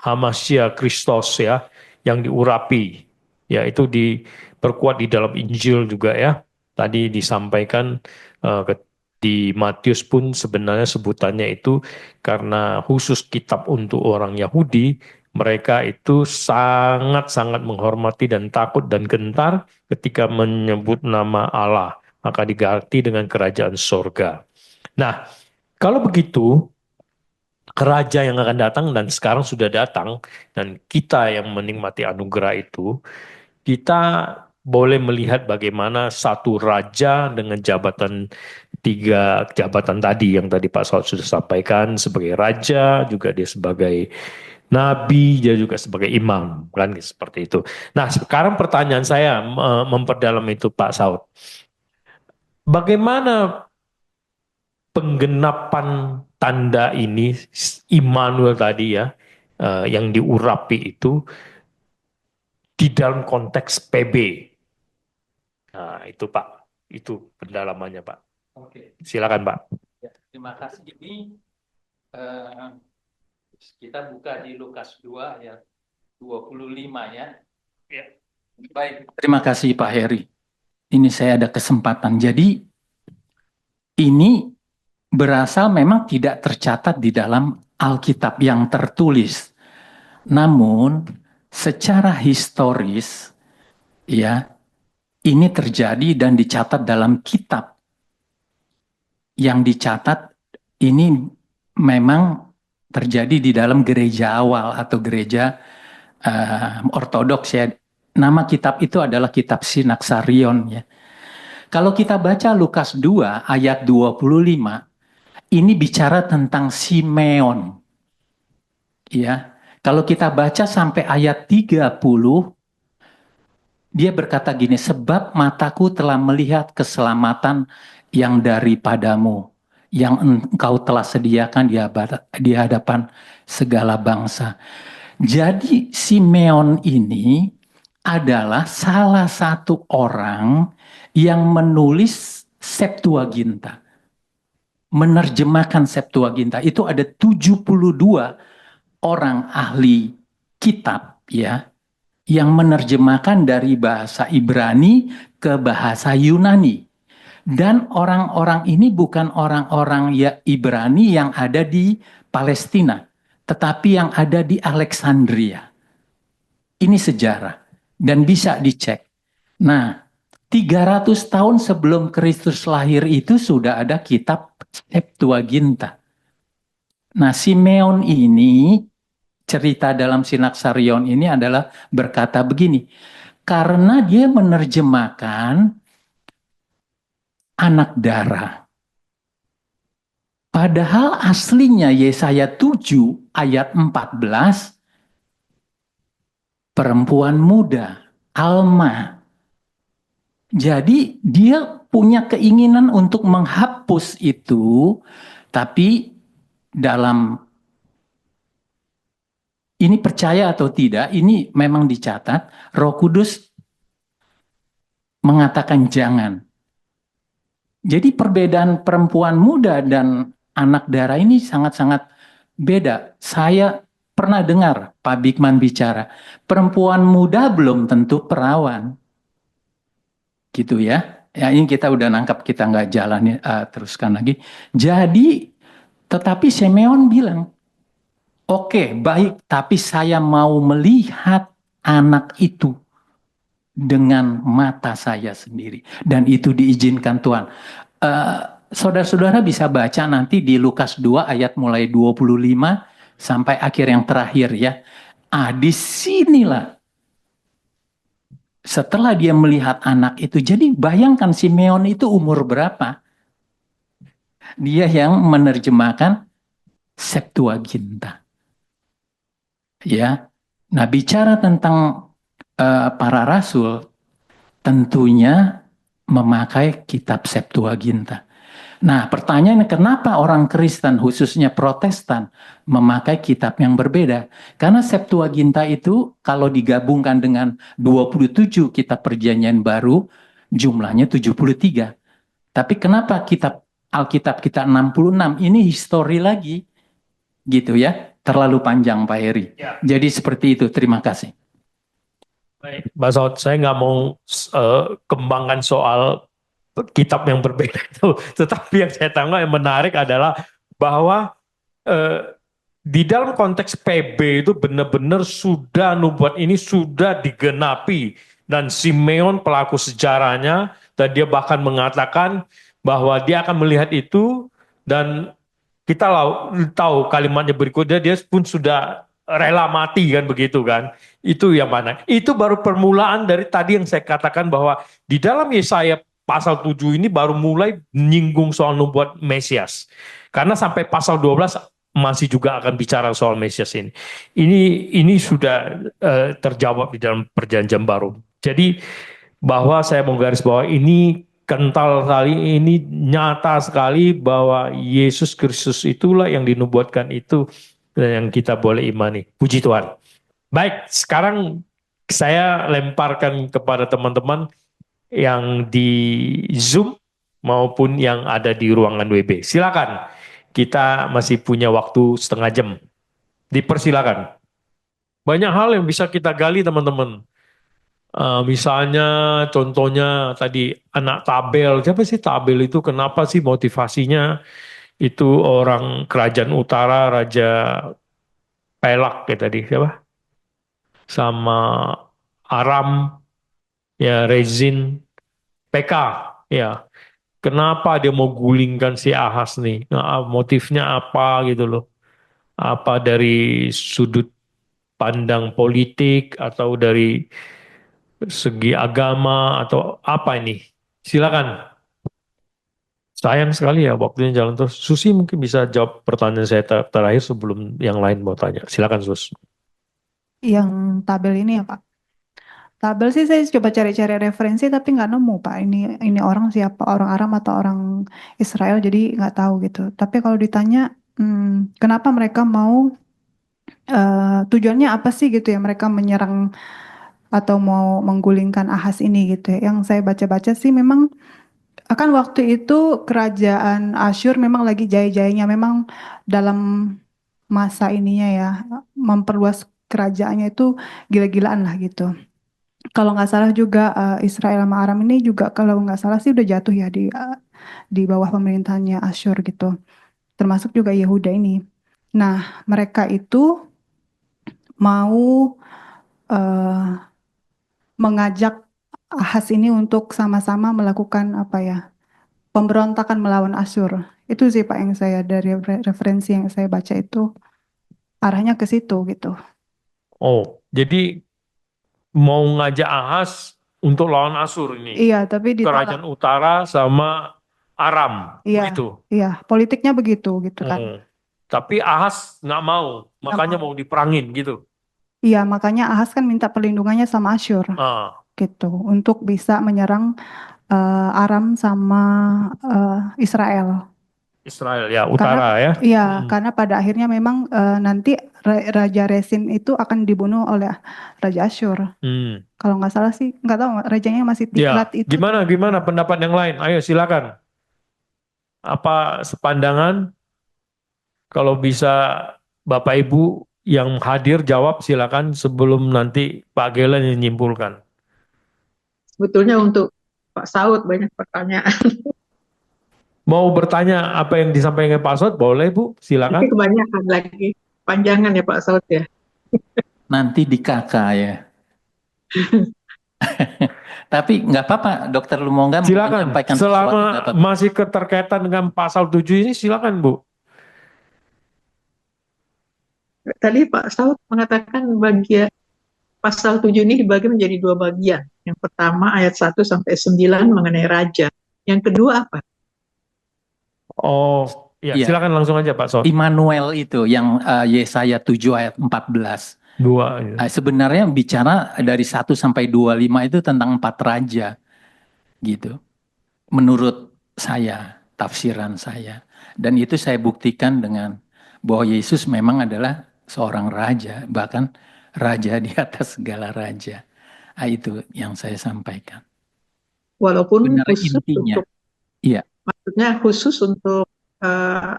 Hamasya Kristus ya, yang diurapi. Ya, itu diperkuat di dalam Injil juga ya. Tadi disampaikan di Matius pun sebenarnya sebutannya itu karena khusus kitab untuk orang Yahudi, mereka itu sangat-sangat menghormati dan takut dan gentar ketika menyebut nama Allah. Maka diganti dengan kerajaan sorga. Nah, kalau begitu, raja yang akan datang dan sekarang sudah datang, dan kita yang menikmati anugerah itu, kita boleh melihat bagaimana satu raja dengan jabatan 3 jabatan tadi yang tadi Pak Saud sudah sampaikan, sebagai raja, juga dia sebagai nabi, dia juga sebagai imam, kan seperti itu. Nah, sekarang pertanyaan saya memperdalam itu Pak Saud. Bagaimana penggenapan tanda ini, Immanuel tadi ya, yang diurapi itu di dalam konteks PB? Nah, itu Pak, itu pendalamannya Pak. Oke. Silakan Pak. Ya, terima kasih. Ini kita buka di Lukas 2 ayat 25 ya. Ya. Baik, terima kasih Pak Heri. Ini saya ada kesempatan. Jadi ini berasal memang tidak tercatat di dalam Alkitab yang tertulis. Namun secara historis ya ini terjadi dan dicatat dalam kitab. Yang dicatat ini memang terjadi di dalam gereja awal atau gereja ortodoks ya. Nama kitab itu adalah kitab Sinaksarion ya. Kalau kita baca Lukas 2 ayat 25, ini bicara tentang Simeon. Ya. Kalau kita baca sampai ayat 30, dia berkata gini, sebab mataku telah melihat keselamatan yang daripadamu, yang engkau telah sediakan di hadapan segala bangsa. Jadi Simeon ini adalah salah satu orang yang menulis Septuaginta. Menerjemahkan Septuaginta. Itu ada 72 orang ahli kitab ya yang menerjemahkan dari bahasa Ibrani ke bahasa Yunani. Dan orang-orang ini bukan orang-orang ya Ibrani yang ada di Palestina, tetapi yang ada di Alexandria. Ini sejarah dan bisa dicek. Nah, 300 tahun sebelum Kristus lahir itu sudah ada kitab Septuaginta. Nah, Simeon ini, cerita dalam Sinaksarion ini adalah berkata begini, karena dia menerjemahkan anak darah. Padahal aslinya Yesaya 7 ayat 14, perempuan muda, Alma. Jadi dia punya keinginan untuk menghapus itu, tapi dalam ini percaya atau tidak, ini memang dicatat, Roh Kudus mengatakan jangan. Jadi perbedaan perempuan muda dan anak darah ini sangat-sangat beda. Saya pernah dengar Pak Bigman bicara, perempuan muda belum tentu perawan. Gitu ya. Ya ini kita udah nangkap, kita nggak jalan teruskan lagi. Jadi, tetapi Simeon bilang, oke, baik, tapi saya mau melihat anak itu dengan mata saya sendiri. Dan itu diizinkan Tuhan. Saudara-saudara bisa baca nanti di Lukas 2 ayat mulai 25 sampai akhir yang terakhir ya. Di sinilah setelah dia melihat anak itu, jadi bayangkan Simeon itu umur berapa? Dia yang menerjemahkan Septuaginta. Ya. Nah, bicara tentang para rasul, tentunya memakai kitab Septuaginta. Nah, pertanyaannya kenapa orang Kristen, khususnya Protestan, memakai kitab yang berbeda? Karena Septuaginta itu kalau digabungkan dengan 27 kitab perjanjian baru, jumlahnya 73. Tapi kenapa kitab Alkitab kita 66? Ini histori lagi, gitu ya. Terlalu panjang Pak Heri. Ya. Jadi seperti itu, terima kasih. Baik, Mbak Saud, saya nggak mau kembangkan soal kitab yang berbeda itu. Tetapi yang saya tangkap yang menarik adalah bahwa di dalam konteks PB itu benar-benar sudah nubuat ini sudah digenapi. Dan Simeon pelaku sejarahnya, dan dia bahkan mengatakan bahwa dia akan melihat itu, dan kita tahu kalimatnya berikutnya, dia pun sudah rela mati kan begitu kan. Itu yang mana? Itu baru permulaan dari tadi yang saya katakan bahwa di dalam Yesaya pasal 7 ini baru mulai menyinggung soal nubuat Mesias. Karena sampai pasal 12 masih juga akan bicara soal Mesias ini. Ini sudah terjawab di dalam perjanjian baru. Jadi bahwa saya mau garis bawah ini kental sekali, ini nyata sekali bahwa Yesus Kristus itulah yang dinubuatkan itu dan yang kita boleh imani. Puji Tuhan. Baik, sekarang saya lemparkan kepada teman-teman yang di Zoom maupun yang ada di ruangan WB. Silakan, kita masih punya waktu setengah jam. Dipersilakan. Banyak hal yang bisa kita gali teman-teman. Misalnya contohnya tadi anak Tabel. Siapa sih Tabel itu? Kenapa sih motivasinya? Itu orang kerajaan utara, Raja Pelak ya tadi. Siapa? Sama Aram, ya Rezin, PK. Ya, kenapa dia mau gulingkan si Ahas nih? Nah, motifnya apa gitu loh? Apa dari sudut pandang politik atau dari segi agama atau apa ini? Silakan. Sayang sekali ya waktunya jalan terus. Susi mungkin bisa jawab pertanyaan saya terakhir sebelum yang lain mau tanya. Silakan Sus. Yang tabel ini ya Pak. Tabel sih saya coba cari-cari referensi tapi nggak nemu Pak. Ini orang siapa? Orang Aram atau orang Israel? Jadi nggak tahu gitu. Tapi kalau ditanya kenapa mereka mau tujuannya apa sih gitu ya mereka menyerang atau mau menggulingkan Ahas ini gitu ya. Yang saya baca-baca sih memang akan waktu itu kerajaan Asyur memang lagi jaya-jayanya memang dalam masa ininya ya memperluas kerajaannya itu gila-gilaan lah gitu. Kalau nggak salah juga Israel sama Aram ini juga kalau nggak salah sih udah jatuh ya di bawah pemerintahannya Asyur gitu. Termasuk juga Yehuda ini. Nah, mereka itu mau mengajak Ahas ini untuk sama-sama melakukan apa ya, pemberontakan melawan Asyur. Itu sih Pak yang saya dari referensi yang saya baca itu arahnya ke situ gitu. Oh, jadi mau ngajak Ahas untuk lawan Asur ini. Iya, tapi ditolak. Kerajaan utara sama Aram, Iya, begitu. iya, politiknya begitu gitu kan. Oh. Tapi Ahas nggak mau, Nggak makanya mau. mau diperangin gitu. Iya, makanya Ahas kan minta perlindungannya sama Asyur Ah, gitu untuk bisa menyerang Aram sama Israel. Israel ya, Karena utara ya. iya, Hmm. karena pada akhirnya memang nanti Raja Resin itu akan dibunuh oleh Raja Asyur. Hmm. Kalau nggak salah sih, nggak tahu rajanya masih Tiklat Ya, itu. gimana pendapat yang lain? Ayo silakan. Apa sepandangan? Kalau bisa Bapak Ibu yang hadir jawab silakan sebelum nanti Pak Gelen yang menyimpulkan. Sebetulnya untuk Pak Saud banyak pertanyaan, Mau bertanya apa yang disampaikan Pak Sot, boleh Bu, tapi silakan. kebanyakan lagi. Panjangan ya Pak Saud ya. Nanti di kakak ya. Tapi nggak apa-apa, Dokter Lumoga mau Silakan. menyampaikan sesuatu nggak Selama apa-apa. masih keterkaitan dengan pasal 7 ini silakan Bu. Tadi Pak Saud mengatakan bagian pasal 7 ini dibagi menjadi dua bagian. Yang pertama ayat 1 sampai 9 mengenai raja. Yang kedua apa? Oh, ya Iya, silakan langsung aja Pak Sot. Immanuel itu yang Yesaya 7 ayat 14. Dua. Ya. Sebenarnya bicara dari 1 sampai 25 itu tentang 4 raja gitu. Menurut saya, tafsiran saya. Dan itu saya buktikan dengan bahwa Yesus memang adalah seorang raja, bahkan raja di atas segala raja. Itu yang saya sampaikan. Walaupun Benar khusus intinya. untuk, Iya. maksudnya khusus untuk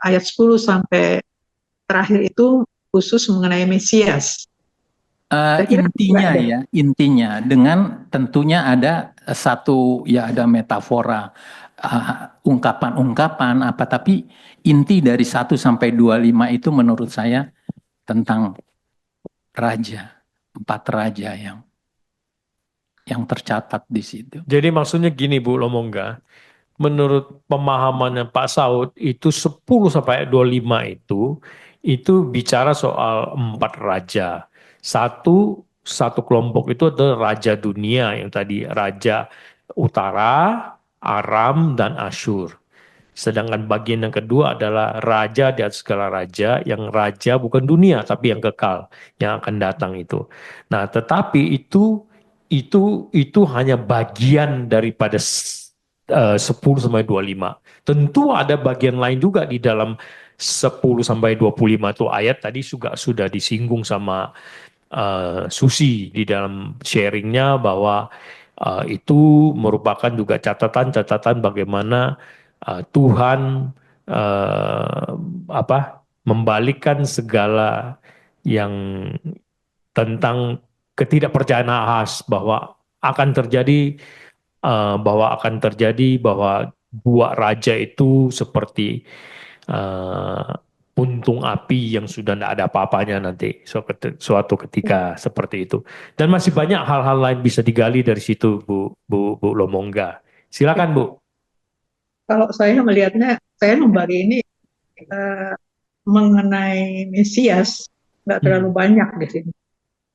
ayat 10 sampai terakhir itu khusus mengenai Mesias. Saya kira Intinya enggak deh. ya, intinya dengan tentunya ada satu ya ada metafora, ungkapan-ungkapan apa, tapi inti dari 1 sampai 25 itu menurut saya tentang raja, 4 raja yang tercatat di situ. Jadi maksudnya gini Bu Lomongga, menurut pemahamannya Pak Saud itu 10 sampai 25 itu bicara soal 4 raja. Satu kelompok itu adalah raja dunia yang tadi raja utara, Aram dan Asyur. Sedangkan bagian yang kedua adalah raja di atas segala raja, yang raja bukan dunia tapi yang kekal, yang akan datang itu. Nah, tetapi itu hanya bagian daripada 10 sampai 25. Tentu ada bagian lain juga di dalam 10 sampai 25 itu ayat tadi juga sudah disinggung sama Susi di dalam sharingnya bahwa itu merupakan juga catatan-catatan bagaimana Tuhan eh, membalikkan segala yang tentang ketidakpercayaan Ahas bahwa akan terjadi bahwa dua raja itu seperti eh, puntung api yang sudah tidak ada apa-apanya nanti suatu ketika seperti itu. Dan masih banyak hal-hal lain bisa digali dari situ, Bu Lomongga. Silakan, Bu. Kalau saya melihatnya, saya membagi ini eh, mengenai Mesias nggak terlalu Hmm. banyak di sini,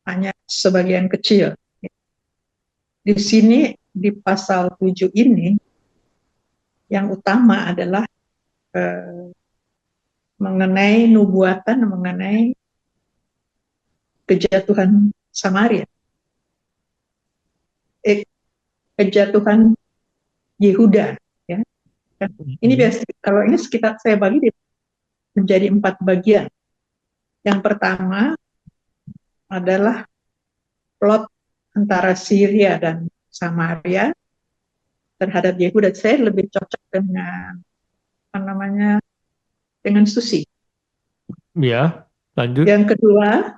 hanya sebagian kecil. Di sini di pasal 7 ini yang utama adalah eh, mengenai nubuatan mengenai kejatuhan Samaria, kejatuhan Yehuda. Ya. Ini Hmm. biasa, kalau ini sekitar saya bagi menjadi 4 bagian. Yang pertama adalah plot antara Syria dan Samaria terhadap Yehuda. Saya lebih cocok dengan apa namanya dengan Susi. Ya, lanjut. Yang kedua,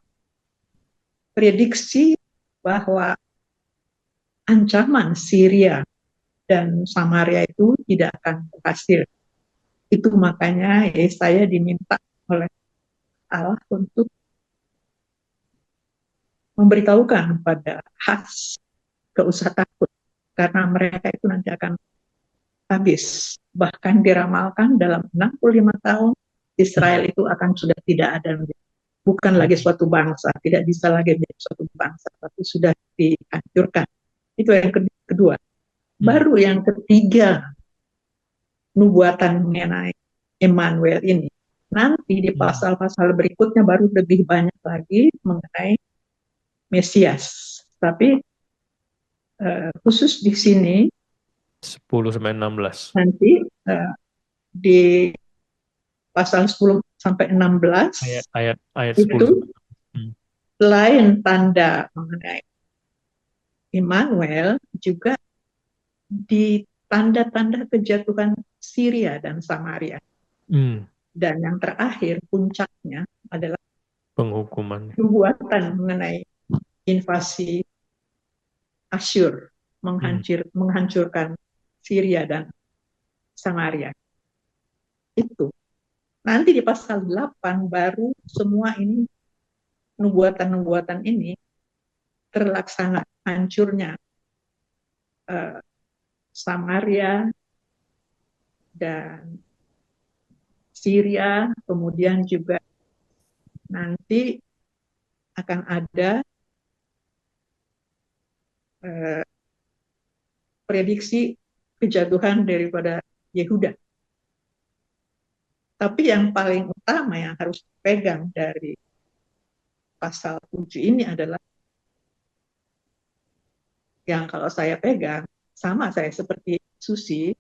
prediksi bahwa ancaman Syria dan Samaria itu tidak akan berhasil. Itu makanya Yesaya diminta oleh Allah untuk memberitahukan pada Ahaz, gak usah takut, karena mereka itu nanti akan habis. Bahkan diramalkan dalam 65 tahun Israel itu akan sudah tidak ada, bukan lagi suatu bangsa, tidak bisa lagi menjadi suatu bangsa, tapi sudah dihancurkan. Itu yang kedua. Baru yang ketiga, nubuatan mengenai Immanuel ini. Nanti di pasal-pasal berikutnya baru lebih banyak lagi mengenai Mesias. Tapi khusus di sini 10 sampai 16. nanti di pasal 10 sampai 16 Ayat 10. itu selain tanda mengenai Immanuel, juga di tanda-tanda kejatuhan Syria dan Samaria. Dan yang terakhir, puncaknya adalah Penghukuman. nubuatan mengenai invasi Asyur, menghancurkan Syria dan Samaria. Itu. Nanti di pasal 8 baru semua ini, nubuatan-nubuatan ini terlaksana, hancurnya Samaria dan Syria, kemudian juga nanti akan ada prediksi kejatuhan daripada Yehuda. Tapi yang paling utama yang harus dipegang dari pasal 7 ini adalah yang kalau saya pegang, sama saya seperti Susi,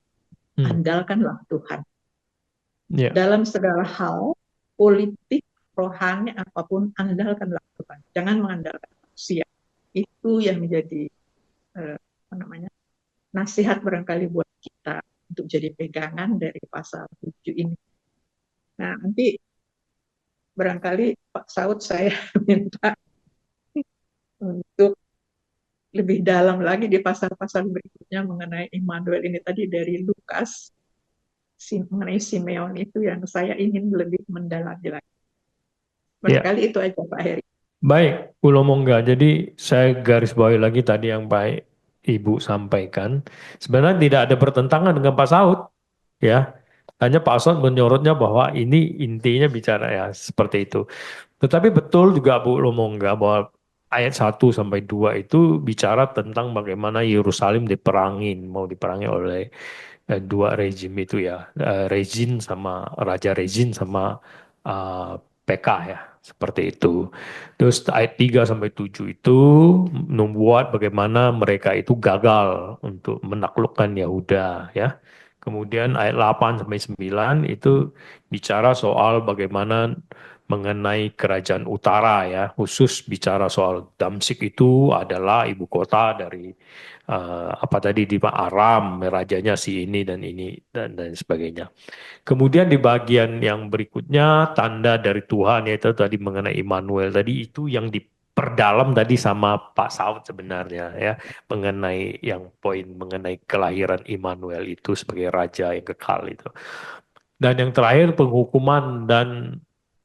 andalkanlah Tuhan. Dalam segala hal, politik, rohani, apapun, andalkanlah Tuhan. Jangan mengandalkan manusia. Itu yang menjadi nasihat barangkali buat kita untuk jadi pegangan dari pasal 7 ini. Nah, nanti barangkali Pak Saud saya minta untuk lebih dalam lagi di pasal-pasal berikutnya mengenai Immanuel ini tadi dari Lukas, mengenai Simeon itu yang saya ingin lebih mendalami lagi. Barangkali itu aja Pak Heri. Baik, Ulo Mongga. Jadi saya garis bawahi lagi tadi yang Pak Ibu sampaikan. Sebenarnya tidak ada bertentangan dengan Pak Saud, ya. Hanya Pak Saud menyorotnya bahwa ini intinya bicara ya seperti itu. Tetapi betul juga Bu Lomongga bahwa ayat 1 sampai 2 itu bicara tentang bagaimana Yerusalem diperangin, mau diperangi oleh dua rezim itu ya, Rezin sama Raja Rezin sama PK ya, seperti itu. Terus ayat 3 sampai 7 itu membuat bagaimana mereka itu gagal untuk menaklukkan Yahuda ya. Kemudian ayat 8 sampai 9 itu bicara soal bagaimana mengenai kerajaan utara ya, khusus bicara soal Damsyik itu adalah ibu kota dari apa tadi di Aram, rajanya si ini dan sebagainya. Kemudian di bagian yang berikutnya tanda dari Tuhan yaitu tadi mengenai Immanuel tadi itu yang diperdalam tadi sama Pak Saud sebenarnya ya mengenai yang poin mengenai kelahiran Immanuel itu sebagai raja yang kekal itu. Dan yang terakhir penghukuman dan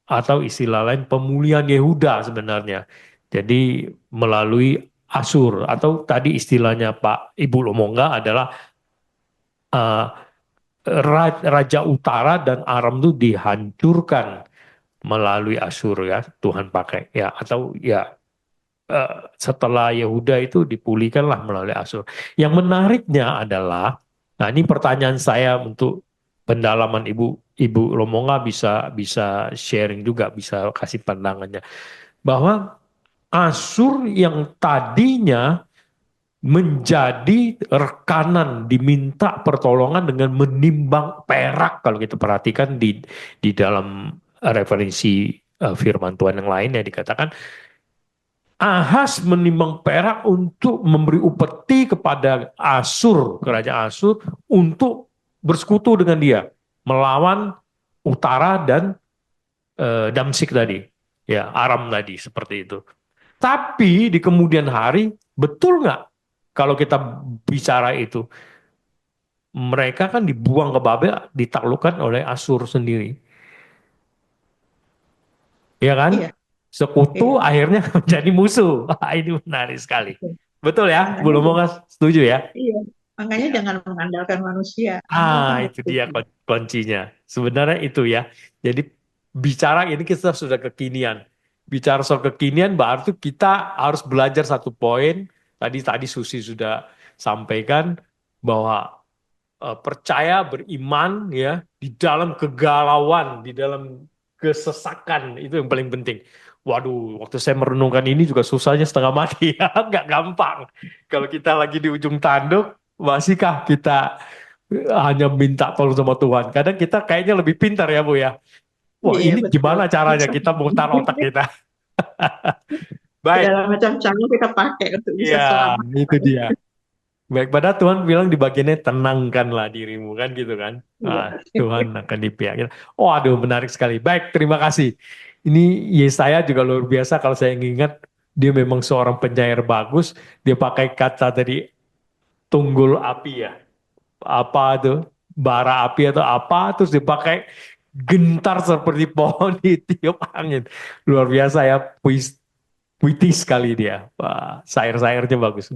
atau istilah lain pemulihan Yehuda sebenarnya. Jadi melalui Asur atau tadi istilahnya Pak Ibu Lomongga adalah uh, Raja Utara dan Aram itu dihancurkan melalui Asur ya Tuhan pakai ya atau ya setelah Yehuda itu dipulihkanlah melalui Asur. Yang menariknya adalah, nah ini pertanyaan saya untuk pendalaman Ibu Romonga bisa bisa sharing juga, bisa kasih pandangannya bahwa Asur yang tadinya menjadi rekanan diminta pertolongan dengan menimbang perak kalau kita perhatikan di dalam referensi firman Tuhan yang lain ya dikatakan Ahas menimbang perak untuk memberi upeti kepada Asur, kerajaan Asur, untuk bersekutu dengan dia, melawan utara dan Damsyik tadi, ya Aram tadi, seperti itu. Tapi di kemudian hari, betul nggak kalau kita bicara itu? Mereka kan dibuang ke Babel, ditaklukkan oleh Asur sendiri. Ya kan? Iya. Sekutu akhirnya menjadi musuh. Ini menarik sekali. Betul ya, Bu Makanya, Lomongas setuju ya? iya, makanya Ya. jangan mengandalkan manusia. Ah, Andalkan itu waktu dia itu. kuncinya. Sebenarnya itu ya. Jadi bicara ini kita sudah kekinian. Bicara soal kekinian berarti kita harus belajar satu poin. Tadi tadi Susi sudah sampaikan bahwa percaya beriman ya di dalam kegalauan, di dalam kesesakan itu yang paling penting. Waduh, waktu saya merenungkan ini juga susahnya setengah mati ya, nggak gampang. Kalau kita lagi di ujung tanduk, masihkah kita hanya minta tolong sama Tuhan? Kadang kita kayaknya lebih pintar ya Bu ya. Wah Iya, ini betul. gimana caranya Bisa. kita mutar otak kita? Baik, Segala macam cara kita pakai untuk bisa ya selamat. itu dia. Baik, pada Tuhan bilang di bagiannya tenangkanlah dirimu kan gitu kan. Iya. Tuhan akan di pihak kita. Oh aduh menarik sekali. Baik, terima kasih. Ini Yesaya juga luar biasa kalau saya ingat dia memang seorang penyair bagus. Dia pakai kata tadi tunggul api ya. Apa tuh? Bara api atau apa terus dipakai gentar seperti pohon ditiup angin. Luar biasa ya, puitis sekali dia. Wah, sair-sairnya bagus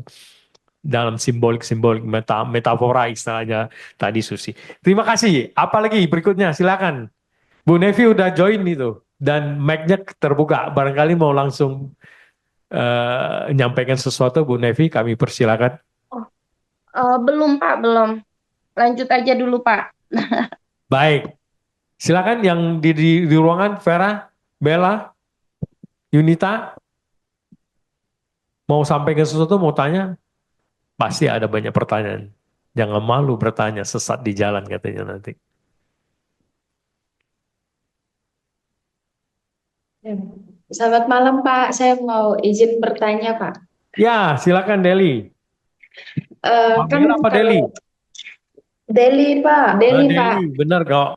dalam simbolik-simbolik metafora istilahnya tadi Susi. Terima kasih. Apalagi berikutnya silakan. Bu Nevi udah join itu dan mic-nya terbuka. Barangkali mau langsung menyampaikan sesuatu Bu Nevi, kami persilakan. Oh, belum Pak, belum. Lanjut aja dulu Pak. Baik. Silakan yang di ruangan Vera, Bella, Yunita mau sampaikan sesuatu, mau tanya, pasti ada banyak pertanyaan. Jangan malu bertanya sesat di jalan katanya nanti. Selamat malam Pak, saya mau izin bertanya Pak. Ya, silakan Deli. Kan Bella apa Deli? kalau Deli Pak, Deli Pak. Deli, benar kok.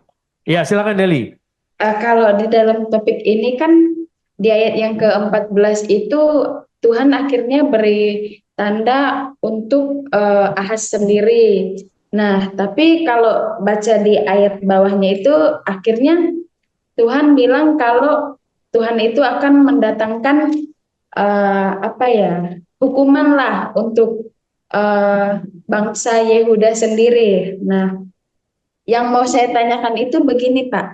Ya, silakan Deli. Kalau di dalam topik ini kan di ayat yang ke-14 itu Tuhan akhirnya beri tanda untuk Ahaz sendiri. Nah, tapi kalau baca di ayat bawahnya itu akhirnya Tuhan bilang kalau Tuhan itu akan mendatangkan apa ya, hukuman lah untuk bangsa Yehuda sendiri. Nah, yang mau saya tanyakan itu begini Pak,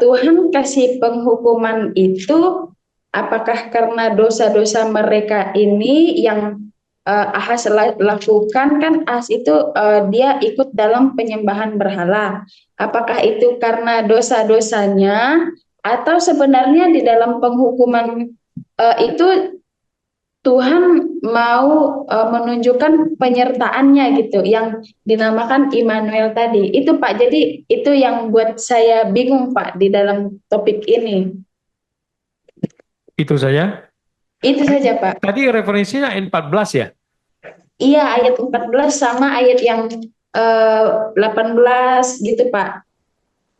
Tuhan kasih penghukuman itu apakah karena dosa-dosa mereka ini yang Ahaz lakukan? Kan Ahaz itu dia ikut dalam penyembahan berhala. Apakah itu karena dosa-dosanya atau sebenarnya di dalam penghukuman itu Tuhan mau menunjukkan penyertaannya gitu yang dinamakan Immanuel tadi. Itu Pak. Jadi itu yang buat saya bingung Pak di dalam topik ini. Itu saja. Itu saja Pak. Tadi referensinya N14 ya? Iya ayat 14 sama ayat yang 18 gitu Pak.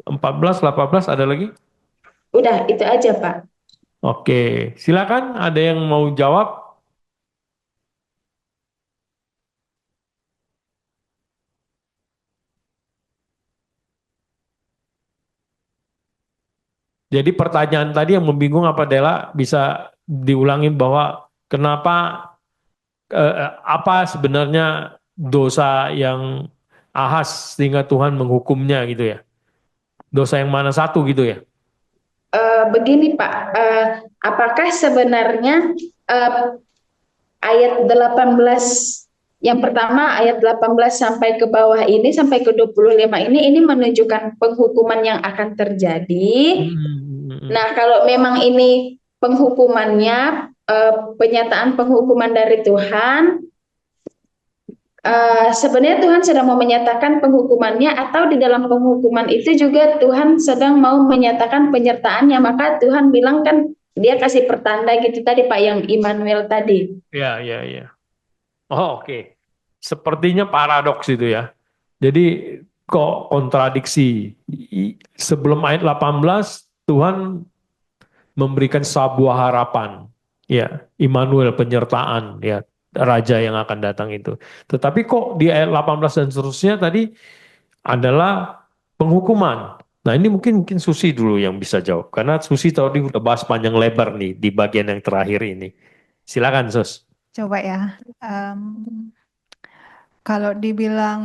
14, 18 ada lagi? Udah itu aja Pak. Oke, silakan ada yang mau jawab? Jadi pertanyaan tadi yang membingung apa Dela bisa diulangin bahwa kenapa apa sebenarnya dosa yang Ahas sehingga Tuhan menghukumnya gitu ya? Dosa yang mana satu gitu ya? Begini Pak, apakah sebenarnya eh, ayat 18 yang pertama ayat 18 sampai ke bawah ini sampai ke 25 ini menunjukkan penghukuman yang akan terjadi. Nah, kalau memang ini penghukumannya penyataan penghukuman dari Tuhan, sebenarnya Tuhan sedang mau menyatakan penghukumannya atau di dalam penghukuman itu juga Tuhan sedang mau menyatakan penyertaannya. Maka Tuhan bilang kan dia kasih pertanda gitu tadi Pak yang Immanuel tadi. Ya, ya, ya. Oh, oke. Sepertinya paradoks itu ya. Jadi kok kontradiksi. Sebelum ayat 18 Tuhan memberikan sebuah harapan. Ya, Immanuel penyertaan ya raja yang akan datang itu. Tetapi kok di ayat 18 dan seterusnya tadi adalah penghukuman. Nah, ini mungkin Susi dulu yang bisa jawab karena Susi tadi udah bahas panjang lebar nih di bagian yang terakhir ini. Silakan, Sus. Coba ya. Em, Kalau dibilang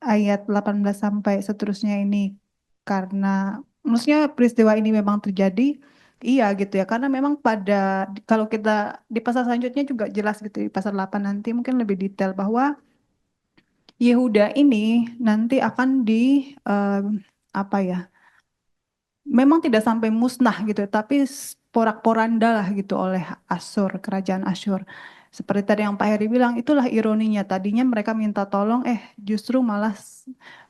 ayat 18 sampai seterusnya ini karena maksudnya peristiwa ini memang terjadi, iya gitu ya. Karena memang kalau kita di pasal selanjutnya juga jelas gitu di pasal 8 nanti mungkin lebih detail bahwa Yehuda ini nanti akan apa ya? Memang tidak sampai musnah gitu, tapi porak-poranda lah gitu oleh kerajaan Asyur. Seperti tadi yang Pak Heri bilang, itulah ironinya. Tadinya mereka minta tolong, justru malah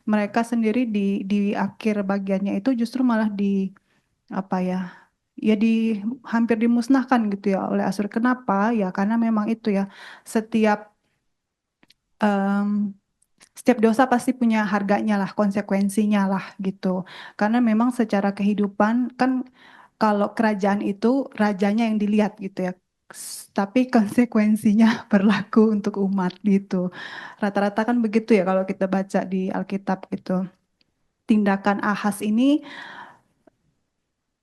mereka sendiri di akhir bagiannya itu justru malah apa ya? Ya hampir dimusnahkan gitu ya oleh Asyur. Kenapa? Ya karena memang itu ya setiap em, setiap dosa pasti punya harganya lah, konsekuensinya lah gitu. Karena memang secara kehidupan kan kalau kerajaan itu rajanya yang dilihat gitu ya. Tapi konsekuensinya berlaku untuk umat gitu. Rata-rata kan begitu ya kalau kita baca di Alkitab gitu. Tindakan Ahas ini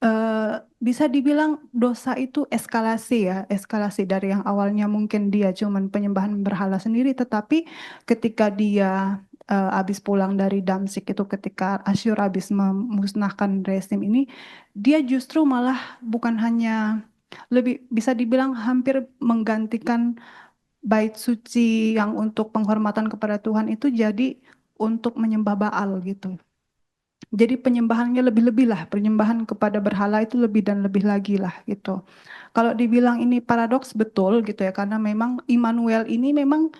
eh, bisa dibilang dosa itu eskalasi ya, eskalasi dari yang awalnya mungkin dia cuman penyembahan berhala sendiri, tetapi ketika dia habis pulang dari Damsik itu, ketika Asyur habis memusnahkan rezim ini, dia justru malah bukan hanya lebih bisa dibilang hampir menggantikan bait suci yang untuk penghormatan kepada Tuhan itu jadi untuk menyembah Baal gitu. Jadi penyembahannya lebih-lebih lah, penyembahan kepada berhala itu lebih dan lebih lagi lah gitu. Kalau dibilang ini paradoks betul gitu ya, karena memang Immanuel ini memang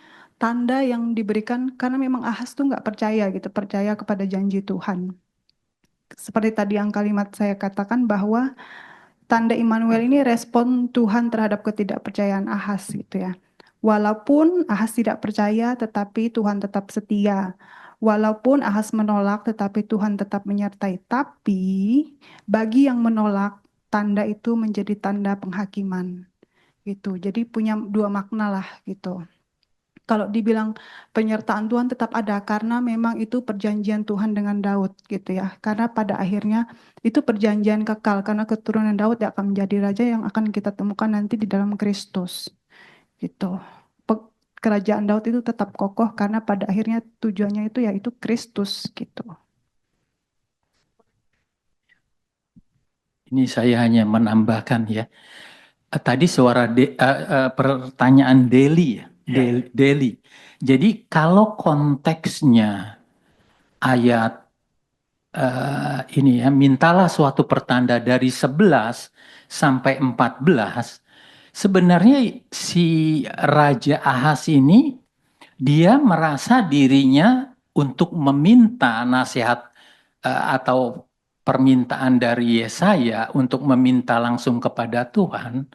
tanda yang diberikan karena memang Ahas tuh nggak percaya gitu, percaya kepada janji Tuhan. Seperti tadi yang kalimat saya katakan bahwa tanda Immanuel ini respon Tuhan terhadap ketidakpercayaan Ahas gitu ya. Walaupun Ahas tidak percaya, tetapi Tuhan tetap setia. Walaupun Ahas menolak, tetapi Tuhan tetap menyertai. Tapi bagi yang menolak, tanda itu menjadi tanda penghakiman. Gitu. Jadi punya dua makna lah gitu. Kalau dibilang penyertaan Tuhan tetap ada karena memang itu perjanjian Tuhan dengan Daud gitu ya. Karena pada akhirnya itu perjanjian kekal karena keturunan Daud yang akan menjadi raja yang akan kita temukan nanti di dalam Kristus gitu. Kerajaan Daud itu tetap kokoh karena pada akhirnya tujuannya itu yaitu Kristus gitu. Ini saya hanya menambahkan ya. Tadi pertanyaan Deli ya, Deli. Jadi kalau konteksnya ayat ini ya, mintalah suatu pertanda dari 11 sampai 14, sebenarnya si Raja Ahas ini dia merasa dirinya untuk meminta nasihat atau permintaan dari Yesaya untuk meminta langsung kepada Tuhan,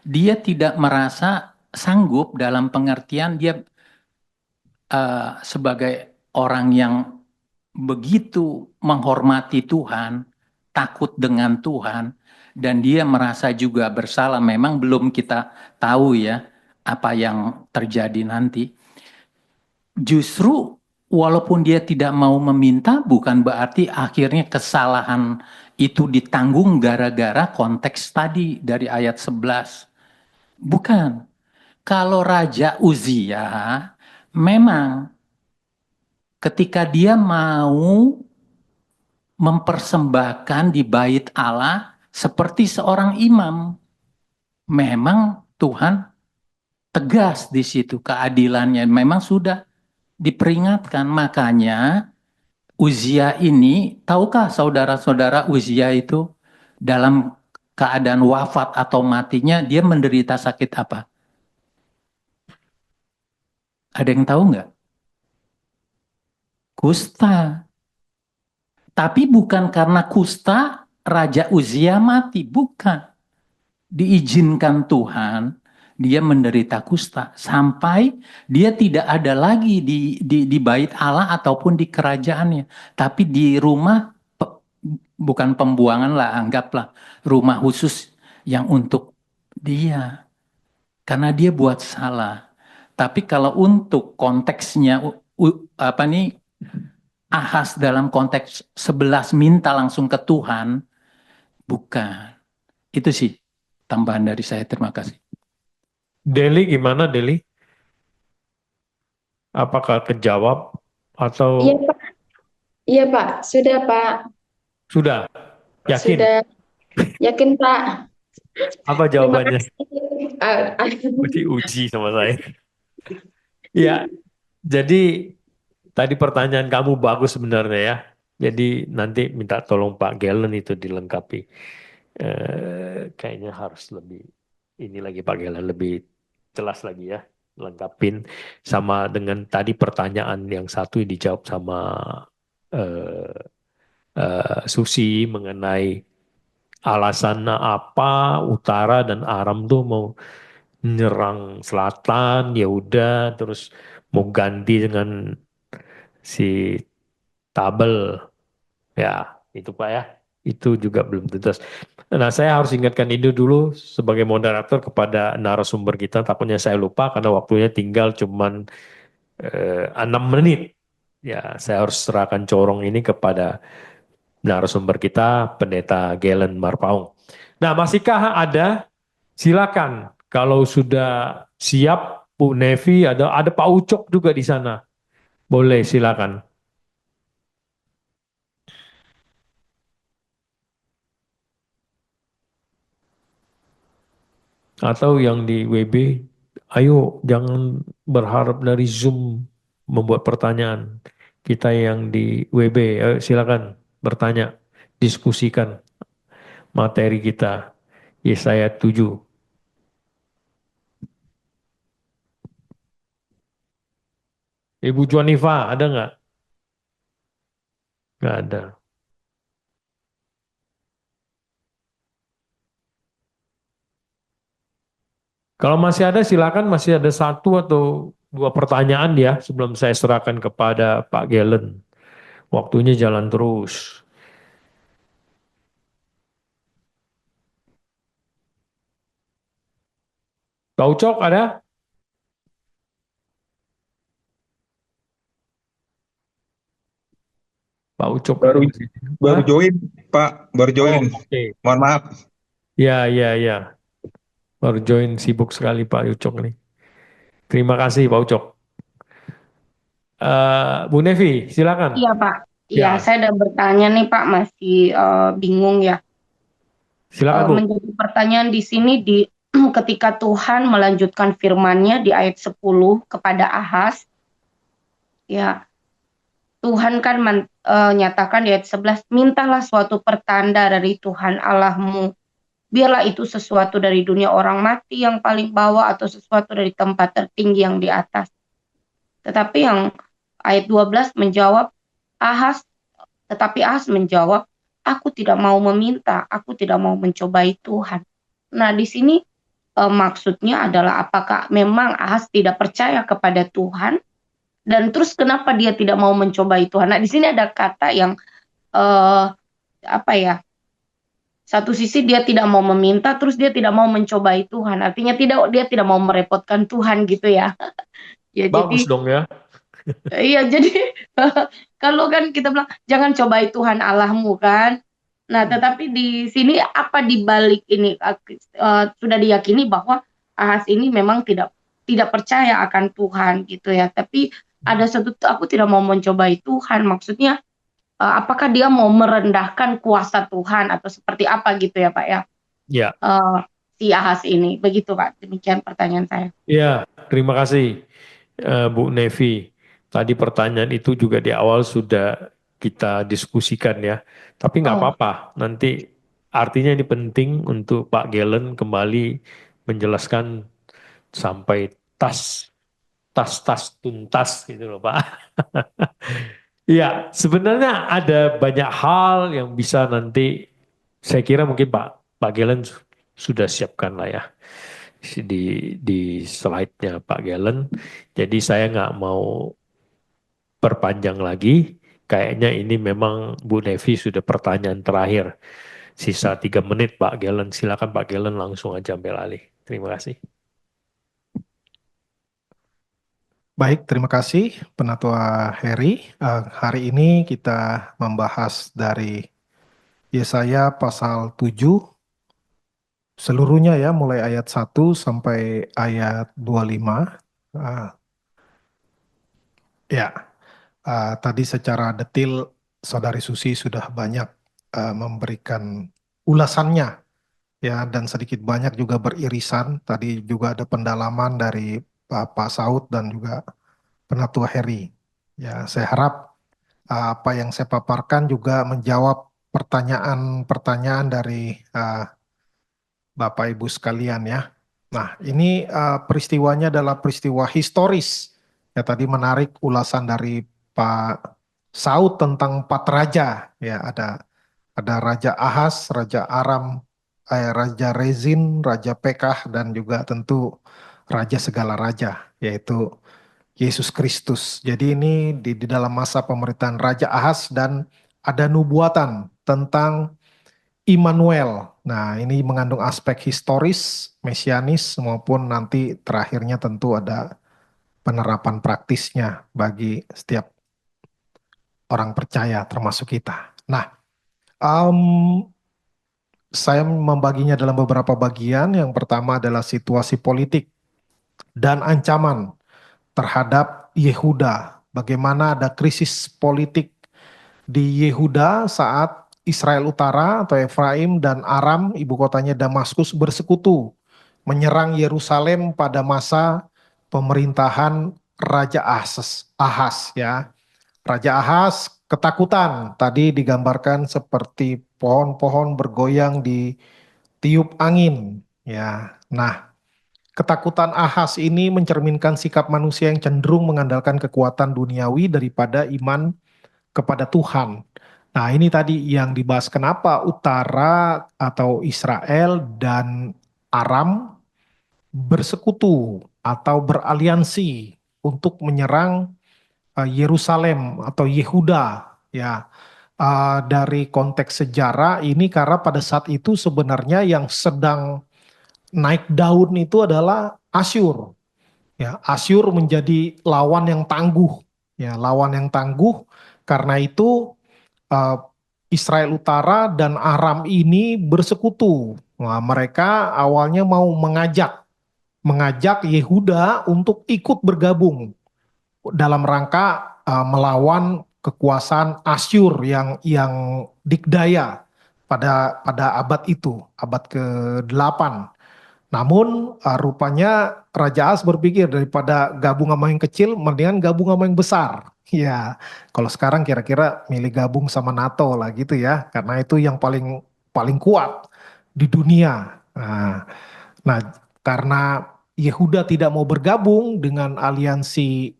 dia tidak merasa sanggup dalam pengertian dia sebagai orang yang begitu menghormati Tuhan, takut dengan Tuhan, dan dia merasa juga bersalah. Memang belum kita tahu ya apa yang terjadi nanti. Justru walaupun dia tidak mau meminta, bukan berarti akhirnya kesalahan itu ditanggung gara-gara konteks tadi dari ayat 11. Bukan. Kalau Raja Uzia memang ketika dia mau mempersembahkan di bait Allah seperti seorang imam, memang Tuhan tegas di situ keadilannya. Memang sudah diperingatkan. Makanya Uzia ini, tahukah saudara-saudara Uzia itu dalam keadaan wafat atau matinya dia menderita sakit apa? Ada yang tahu nggak? Kusta. Tapi bukan karena kusta Raja Uzia mati, bukan. Diizinkan Tuhan, dia menderita kusta sampai dia tidak ada lagi di bait Allah ataupun di kerajaannya, tapi di rumah bukan pembuangan lah, anggaplah rumah khusus yang untuk dia karena dia buat salah. Tapi kalau untuk konteksnya apa nih Ahas dalam konteks 11 minta langsung ke Tuhan, bukan. Itu sih tambahan dari saya. Terima kasih. Deli gimana Deli? Apakah kejawab atau Iya Pak, iya Pak, sudah Pak, sudah yakin? sudah yakin Pak. Apa Terima jawabannya? kasih. Ah, ah. Diuji sama saya. Ya, jadi tadi pertanyaan kamu bagus sebenarnya ya. Jadi nanti minta tolong Pak Galen itu dilengkapi. Kayaknya harus lebih ini lagi Pak Galen lebih jelas lagi ya, lengkapin sama dengan tadi pertanyaan yang satu yang dijawab sama eh, Susi mengenai alasan apa utara dan Aram tuh mau nyerang selatan, ya udah terus mau ganti dengan si tabel, ya itu Pak ya, itu juga belum tuntas. Nah, saya harus ingatkan ini dulu sebagai moderator kepada narasumber kita, takutnya saya lupa karena waktunya tinggal cuman 6 menit. Ya, saya harus serahkan corong ini kepada narasumber kita, Pendeta Galen Marpaung. Nah, masihkah ada? Silakan. Kalau sudah siap, Bu Nevi, ada Pak Ucok juga di sana. Boleh, silakan. Atau yang di WB, ayo jangan berharap dari Zoom membuat pertanyaan. Kita yang di WB, ayo silakan bertanya, diskusikan materi kita. Yesaya 7. Ibu Juanifa, ada nggak? Nggak ada. Kalau masih ada silakan, masih ada satu atau dua pertanyaan ya sebelum saya serahkan kepada Pak Galen. Waktunya jalan terus. Pak Ucok ada? Pak Ucok Baru itu masih. baru Hah? join, Pak. Baru Oh, join. oke. Mohon maaf. Ya, ya, ya. Baru join sibuk sekali Pak Ucok nih. Terima kasih Pak Ucok. Bu Nevi, silakan. Iya Pak, iya Ya, saya udah bertanya nih Pak, masih bingung ya. silakan Bu. Menjadi pertanyaan di sini ketika Tuhan melanjutkan firman-Nya di ayat 10 kepada Ahaz, ya Tuhan kan nyatakan di ayat 11, mintalah suatu pertanda dari Tuhan Allahmu. Biarlah itu sesuatu dari dunia orang mati yang paling bawah atau sesuatu dari tempat tertinggi yang di atas. Tetapi yang ayat 12 menjawab, Ahaz Tetapi Ahaz menjawab, aku tidak mau meminta, aku tidak mau mencobai Tuhan. Nah, di sini maksudnya adalah apakah memang Ahaz tidak percaya kepada Tuhan, dan terus kenapa dia tidak mau mencobai Tuhan? Nah, di sini ada kata yang eh, apa ya? Satu sisi dia tidak mau meminta, terus dia tidak mau mencobai Tuhan. Artinya dia tidak mau merepotkan Tuhan gitu ya. Ya, Bagus jadi dong ya. iya, jadi kalau kan kita bilang jangan cobai Tuhan Allahmu kan. Nah, tetapi di sini apa di balik ini sudah diyakini bahwa Ahaz ini memang tidak percaya akan Tuhan gitu ya. Tapi ada satu aku tidak mau mencobai Tuhan. Maksudnya apakah dia mau merendahkan kuasa Tuhan atau seperti apa gitu ya Pak ya? Ya, Si Ahaz ini. Begitu Pak. Demikian pertanyaan saya. ya, terima kasih Bu Nevi. Tadi pertanyaan itu juga di awal sudah kita diskusikan ya. Tapi nggak Oh, apa-apa. Nanti artinya ini penting untuk Pak Galen kembali menjelaskan sampai tas tuntas gitu loh Pak. Ya, sebenarnya ada banyak hal yang bisa nanti saya kira mungkin Pak Galen sudah siapkan lah ya di slide-nya Pak Galen. Jadi saya nggak mau perpanjang lagi. Kayaknya ini memang Bu Nevi sudah pertanyaan terakhir. Sisa 3 menit Pak Galen. Silakan Pak Galen langsung aja ambil alih. Terima kasih. Baik, terima kasih Penatua Heri. Hari ini kita membahas dari Yesaya pasal 7 seluruhnya ya, mulai ayat 1 sampai ayat 25. Ah, ya, tadi secara detil Saudari Susi sudah banyak memberikan ulasannya ya, dan sedikit banyak juga beririsan. Tadi juga ada pendalaman dari Pak Saud dan juga Penatua Heri. Ya, saya harap apa yang saya paparkan juga menjawab pertanyaan-pertanyaan dari Bapak Ibu sekalian ya. Nah, ini peristiwanya adalah peristiwa historis. Ya, tadi menarik ulasan dari Pak Saud tentang 4 raja. Ya, ada Raja Ahaz, Raja Aram, Raja Rezin, Raja Pekah, dan juga tentu Raja segala raja, yaitu Yesus Kristus. Jadi ini di dalam masa pemerintahan Raja Ahaz, dan ada nubuatan tentang Immanuel. Nah, ini mengandung aspek historis, mesianis, maupun nanti terakhirnya tentu ada penerapan praktisnya bagi setiap orang percaya, termasuk kita. Nah, em, saya membaginya dalam beberapa bagian. Yang pertama adalah situasi politik dan ancaman terhadap Yehuda. Bagaimana ada krisis politik di Yehuda saat Israel Utara atau Efraim dan Aram, ibu kotanya Damaskus, bersekutu menyerang Yerusalem pada masa pemerintahan Raja Ahaz ya. Raja Ahaz ketakutan, tadi digambarkan seperti pohon-pohon bergoyang di tiup angin ya. Nah, ketakutan Ahaz ini mencerminkan sikap manusia yang cenderung mengandalkan kekuatan duniawi daripada iman kepada Tuhan. Nah, ini tadi yang dibahas, kenapa utara atau Israel dan Aram bersekutu atau beraliansi untuk menyerang Yerusalem atau Yehuda ya. Dari konteks sejarah ini, karena pada saat itu sebenarnya yang sedang naik daun itu adalah Asyur. Ya, Asyur menjadi lawan yang tangguh. Ya, lawan yang tangguh. Karena itu eh, Israel Utara dan Aram ini bersekutu. Nah, mereka awalnya mau mengajak Yehuda untuk ikut bergabung dalam rangka melawan kekuasaan Asyur yang dikdaya pada abad itu, abad ke-8. Namun rupanya Raja Ahaz berpikir, daripada gabung sama yang kecil, mendingan gabung sama yang besar. Ya, kalau sekarang kira-kira milih gabung sama NATO lah gitu ya, karena itu yang paling paling kuat di dunia. Nah, karena Yehuda tidak mau bergabung dengan aliansi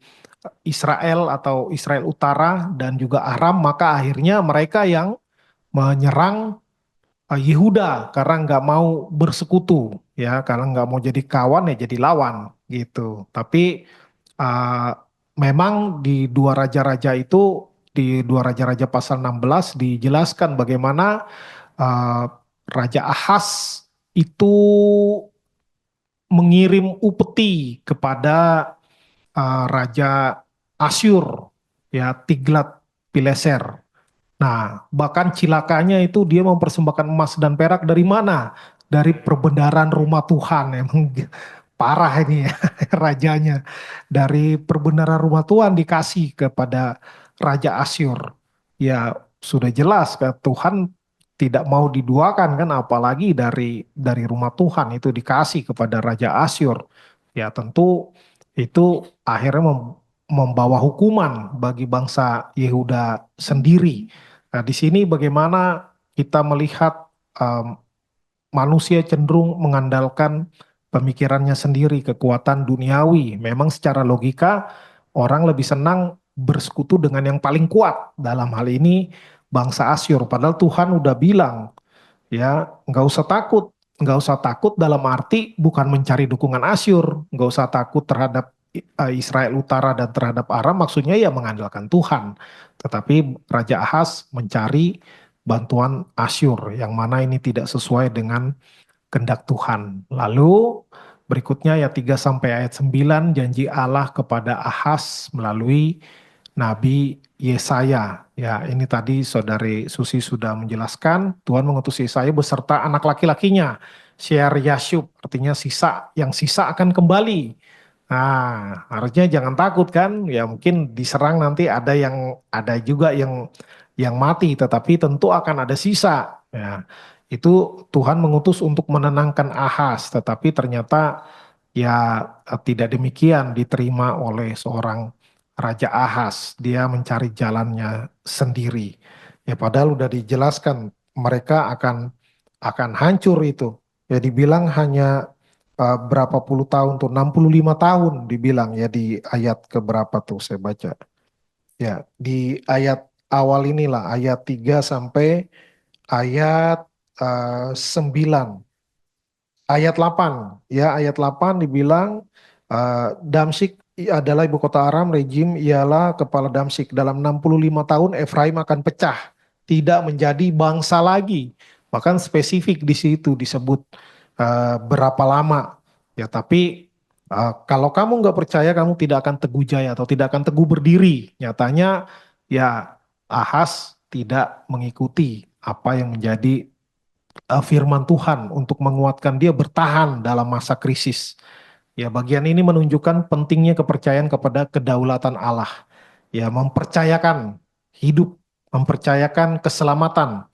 Israel atau Israel Utara dan juga Aram, maka akhirnya mereka yang menyerang Yehuda karena nggak mau bersekutu ya, karena nggak mau jadi kawan ya jadi lawan gitu. Tapi uh, memang di dua raja-raja itu, di dua raja-raja pasal 16 dijelaskan bagaimana uh, Raja Ahaz itu mengirim upeti kepada Raja Asyur ya, Tiglat-Pileser. Nah, bahkan cilakanya itu dia mempersembahkan emas dan perak dari mana? Dari perbendaharaan rumah Tuhan. Emang parah ini ya, rajanya. Dari perbendaharaan rumah Tuhan dikasih kepada Raja Asyur. Ya, sudah jelas kan Tuhan tidak mau diduakan kan, apalagi dari rumah Tuhan itu dikasih kepada Raja Asyur. Ya, tentu itu akhirnya membawa hukuman bagi bangsa Yehuda sendiri. Nah, di sini bagaimana kita melihat manusia cenderung mengandalkan pemikirannya sendiri, kekuatan duniawi. Memang secara logika orang lebih senang bersekutu dengan yang paling kuat. Dalam hal ini bangsa Asyur. Padahal Tuhan udah bilang, ya nggak usah takut. Nggak usah takut dalam arti bukan mencari dukungan Asyur. Nggak usah takut terhadap Israel Utara dan terhadap Aram, maksudnya ya mengandalkan Tuhan. Tetapi Raja Ahaz mencari bantuan Asyur, yang mana ini tidak sesuai dengan kehendak Tuhan. Lalu berikutnya ayat 3 sampai ayat 9, janji Allah kepada Ahaz melalui Nabi Yesaya. Ya, ini tadi Saudari Susi sudah menjelaskan, Tuhan mengutus Yesaya beserta anak laki-lakinya Syer Yashub, artinya sisa, yang sisa akan kembali. Nah, harusnya jangan takut kan? Ya mungkin diserang nanti ada juga yang mati, tetapi tentu akan ada sisa. Ya, itu Tuhan mengutus untuk menenangkan Ahaz, tetapi ternyata ya tidak demikian diterima oleh seorang Raja Ahaz. Dia mencari jalannya sendiri. Ya padahal udah dijelaskan mereka akan hancur itu. Ya dibilang hanya berapa puluh tahun tuh, 65 tahun dibilang ya di ayat keberapa tuh saya baca. Ya, di ayat awal inilah ayat 3 sampai ayat 9. Ayat 8 ya, ayat 8 dibilang Damsyik adalah ibu kota Aram, Rejim ialah kepala Damsyik. Dalam 65 tahun Efraim akan pecah, tidak menjadi bangsa lagi. Bahkan spesifik di situ disebut berapa lama. Ya, tapi kalau kamu nggak percaya, kamu tidak akan teguh jaya atau tidak akan teguh berdiri. Nyatanya ya Ahaz tidak mengikuti apa yang menjadi firman Tuhan untuk menguatkan dia bertahan dalam masa krisis. Ya, bagian ini menunjukkan pentingnya kepercayaan kepada kedaulatan Allah. Ya, mempercayakan hidup, mempercayakan keselamatan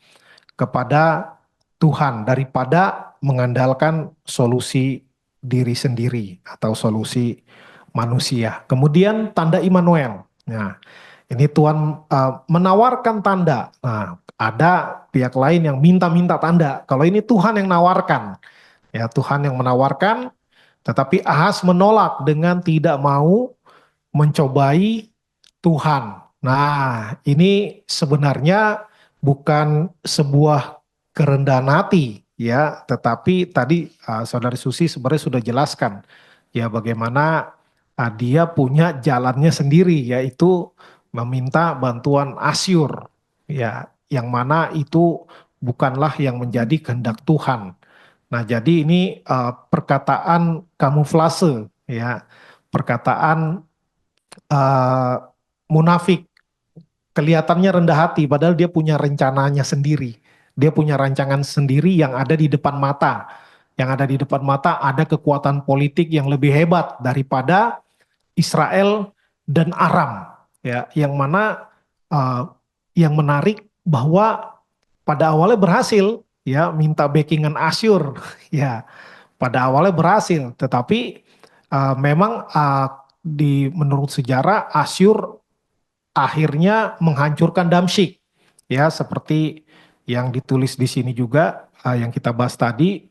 kepada Tuhan daripada mengandalkan solusi diri sendiri atau solusi manusia. Kemudian tanda Immanuel. Nah, ini Tuhan menawarkan tanda. Nah, ada pihak lain yang minta-minta tanda. Kalau ini Tuhan yang nawarkan, ya Tuhan yang menawarkan, tetapi Ahaz menolak dengan tidak mau mencobai Tuhan. Nah, ini sebenarnya bukan sebuah kerendahan hati, ya, tetapi tadi Saudari Susi sebenarnya sudah jelaskan, ya bagaimana dia punya jalannya sendiri, yaitu meminta bantuan Asyur, ya, yang mana itu bukanlah yang menjadi kehendak Tuhan. Nah, jadi ini perkataan kamuflase, ya, perkataan uh, munafik, kelihatannya rendah hati padahal dia punya rencananya sendiri. Dia punya rancangan sendiri yang ada di depan mata. Yang ada di depan mata ada kekuatan politik yang lebih hebat daripada Israel dan Aram. Ya, yang mana yang menarik bahwa pada awalnya berhasil ya minta backingan Asyur ya pada awalnya berhasil, tetapi memang menurut sejarah Asyur akhirnya menghancurkan Damsyik, ya seperti yang ditulis di sini juga yang kita bahas tadi.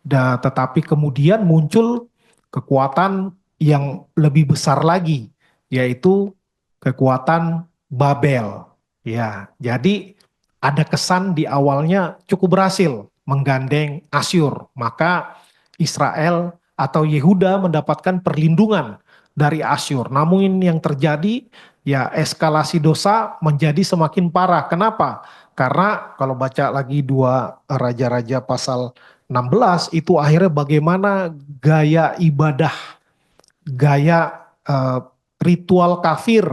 Tetapi kemudian muncul kekuatan yang lebih besar lagi, yaitu kekuatan Babel. Ya, jadi ada kesan di awalnya cukup berhasil menggandeng Asyur, maka Israel atau Yehuda mendapatkan perlindungan dari Asyur. Namun yang terjadi ya eskalasi dosa menjadi semakin parah. Kenapa? Karena kalau baca lagi 2 Raja-Raja pasal 16 itu akhirnya bagaimana gaya ibadah, gaya ritual kafir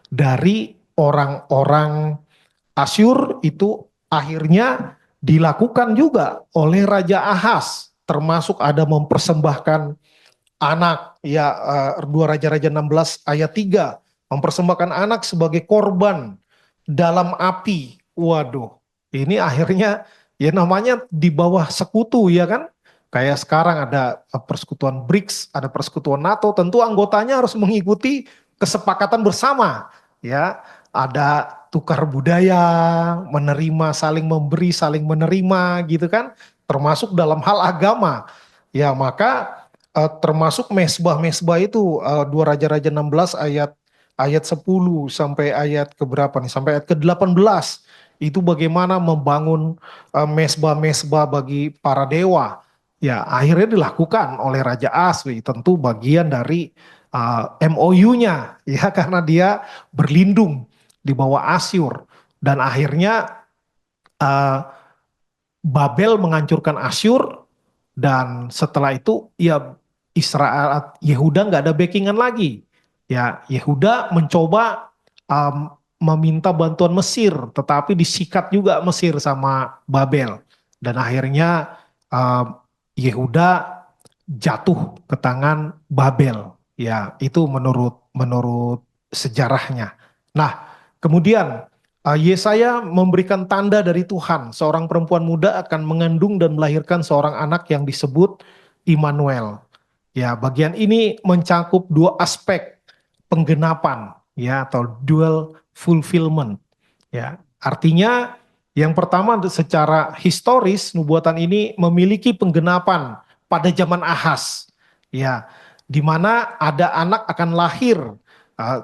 dari orang-orang Asyur itu akhirnya dilakukan juga oleh Raja Ahaz, termasuk ada mempersembahkan anak, ya 2 Raja-Raja 16 ayat 3, mempersembahkan anak sebagai korban dalam api. Waduh, ini akhirnya ya namanya di bawah sekutu ya kan. Kayak sekarang ada persekutuan BRICS, ada persekutuan NATO, tentu anggotanya harus mengikuti kesepakatan bersama. Ya, ada tukar budaya, menerima, saling memberi, saling menerima gitu kan, termasuk dalam hal agama. Ya, maka termasuk mesbah-mesbah itu 2 Raja-Raja 16 ayat 10 sampai ayat keberapa nih? Sampai ayat ke-18. Itu bagaimana membangun mesbah-mesbah bagi para dewa. Ya, akhirnya dilakukan oleh Raja Aswi, tentu bagian dari MOU-nya ya karena dia berlindung di bawah Asyur dan akhirnya Babel menghancurkan Asyur dan setelah itu ya Israel Yehuda nggak ada backingan lagi. Ya Yehuda mencoba meminta bantuan Mesir, tetapi disikat juga Mesir sama Babel dan akhirnya Yehuda jatuh ke tangan Babel. Ya, itu menurut sejarahnya. Nah, kemudian Yesaya memberikan tanda dari Tuhan. Seorang perempuan muda akan mengandung dan melahirkan seorang anak yang disebut Immanuel. Ya, bagian ini mencakup dua aspek penggenapan, ya, atau dual fulfillment. Ya, artinya yang pertama secara historis nubuatan ini memiliki penggenapan pada zaman Ahaz, ya, di mana ada anak akan lahir uh,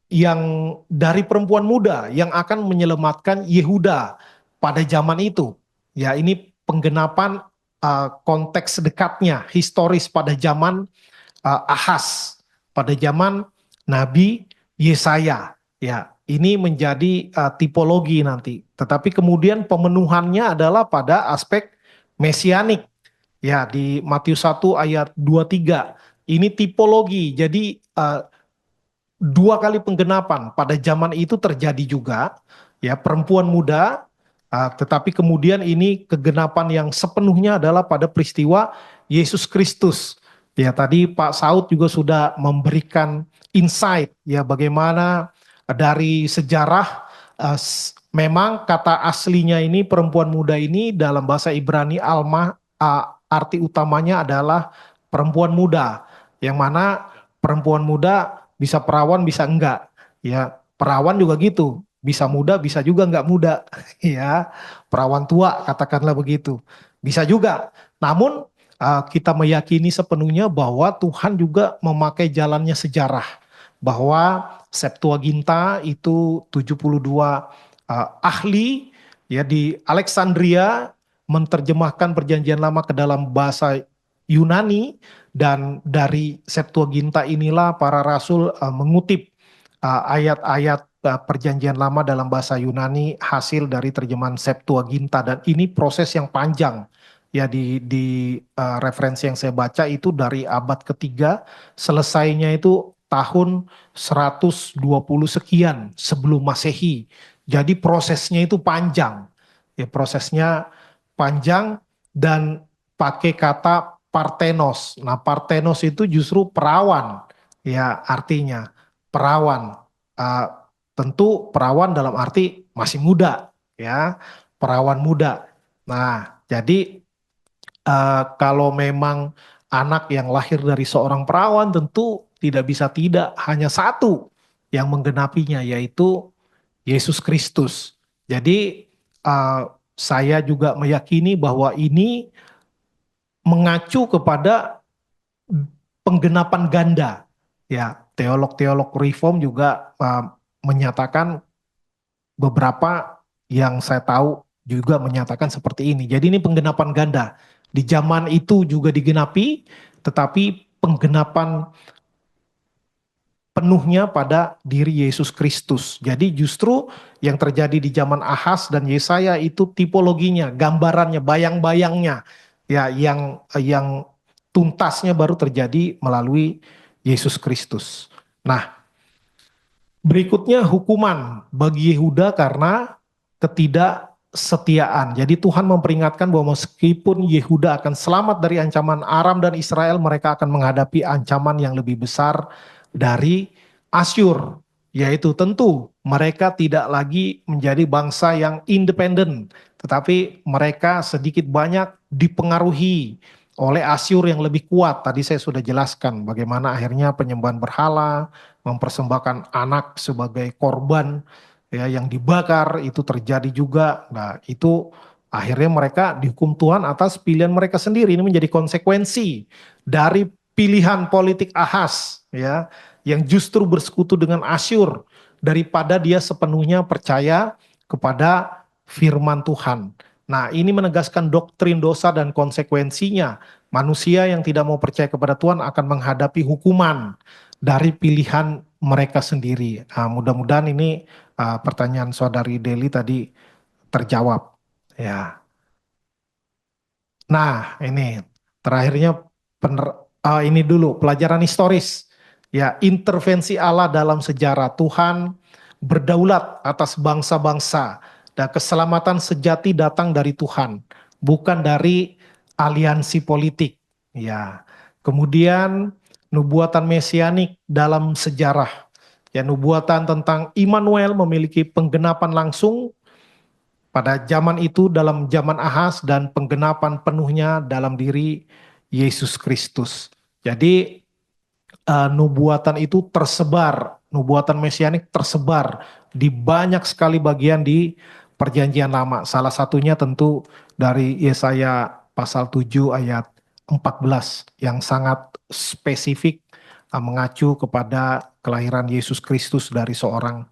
yang dari perempuan muda yang akan menyelamatkan Yehuda pada zaman itu. Ya, ini penggenapan konteks dekatnya historis pada zaman Ahaz, pada zaman Nabi Yesaya. Ya, ini menjadi tipologi nanti. Tetapi kemudian pemenuhannya adalah pada aspek mesianik. Ya, di Matius 1 ayat 23. Ini tipologi. Jadi dua kali penggenapan pada zaman itu terjadi juga, ya, perempuan muda, tetapi kemudian ini kegenapan yang sepenuhnya adalah pada peristiwa Yesus Kristus. Ya, tadi Pak Saud juga sudah memberikan insight, ya, bagaimana dari sejarah memang kata aslinya ini perempuan muda ini dalam bahasa Ibrani Alma, arti utamanya adalah perempuan muda, yang mana perempuan muda bisa perawan bisa enggak, ya, perawan juga gitu, bisa muda bisa juga enggak muda. Ya, perawan tua katakanlah begitu, bisa juga. Namun kita meyakini sepenuhnya bahwa Tuhan juga memakai jalannya sejarah, bahwa Septuaginta itu 72 ahli, ya, di Alexandria menerjemahkan perjanjian lama ke dalam bahasa Yunani, dan dari Septuaginta inilah para rasul mengutip ayat-ayat perjanjian lama dalam bahasa Yunani hasil dari terjemahan Septuaginta, dan ini proses yang panjang. Ya, di referensi yang saya baca itu dari abad ketiga, selesainya itu tahun 120 sekian sebelum Masehi. Jadi prosesnya itu panjang. Ya, prosesnya panjang dan pakai kata Parthenos. Nah, Parthenos itu justru perawan, ya, artinya perawan. Uh, Tentu perawan dalam arti masih muda, ya, perawan muda. Nah, jadi kalau memang anak yang lahir dari seorang perawan tentu tidak bisa tidak hanya satu yang menggenapinya, yaitu Yesus Kristus. Jadi saya juga meyakini bahwa ini mengacu kepada penggenapan ganda. Ya, teolog-teolog reform juga menyatakan, beberapa yang saya tahu juga menyatakan seperti ini. Jadi ini penggenapan ganda. Di zaman itu juga digenapi, tetapi penggenapan penuhnya pada diri Yesus Kristus. Jadi justru yang terjadi di zaman Ahaz dan Yesaya itu tipologinya, gambarannya, bayang-bayangnya, ya, yang tuntasnya baru terjadi melalui Yesus Kristus. Nah, berikutnya hukuman bagi Yehuda karena ketidaksetiaan. Jadi Tuhan memperingatkan bahwa meskipun Yehuda akan selamat dari ancaman Aram dan Israel, mereka akan menghadapi ancaman yang lebih besar dari Asyur. Yaitu tentu mereka tidak lagi menjadi bangsa yang independen, tetapi mereka sedikit banyak dipengaruhi oleh Asyur yang lebih kuat. Tadi saya sudah jelaskan bagaimana akhirnya penyembahan berhala, mempersembahkan anak sebagai korban, ya, yang dibakar itu terjadi juga. Nah, itu akhirnya mereka dihukum Tuhan atas pilihan mereka sendiri. Ini menjadi konsekuensi dari pilihan politik Ahaz, ya, yang justru bersekutu dengan Asyur daripada dia sepenuhnya percaya kepada firman Tuhan. Nah, ini menegaskan doktrin dosa dan konsekuensinya. Manusia yang tidak mau percaya kepada Tuhan akan menghadapi hukuman dari pilihan mereka sendiri. Nah, mudah-mudahan ini pertanyaan saudari Deli tadi terjawab. Ya. Nah, ini terakhirnya ini dulu pelajaran historis. Ya, intervensi Allah dalam sejarah. Tuhan berdaulat atas bangsa-bangsa dan keselamatan sejati datang dari Tuhan, bukan dari aliansi politik. Ya. Kemudian nubuatan mesianik dalam sejarah. Ya, nubuatan tentang Immanuel memiliki penggenapan langsung pada zaman itu dalam zaman Ahas dan penggenapan penuhnya dalam diri Yesus Kristus. Jadi nubuatan itu tersebar, nubuatan mesianik tersebar di banyak sekali bagian di Perjanjian Lama. Salah satunya tentu dari Yesaya pasal 7 ayat 14 yang sangat spesifik mengacu kepada kelahiran Yesus Kristus dari seorang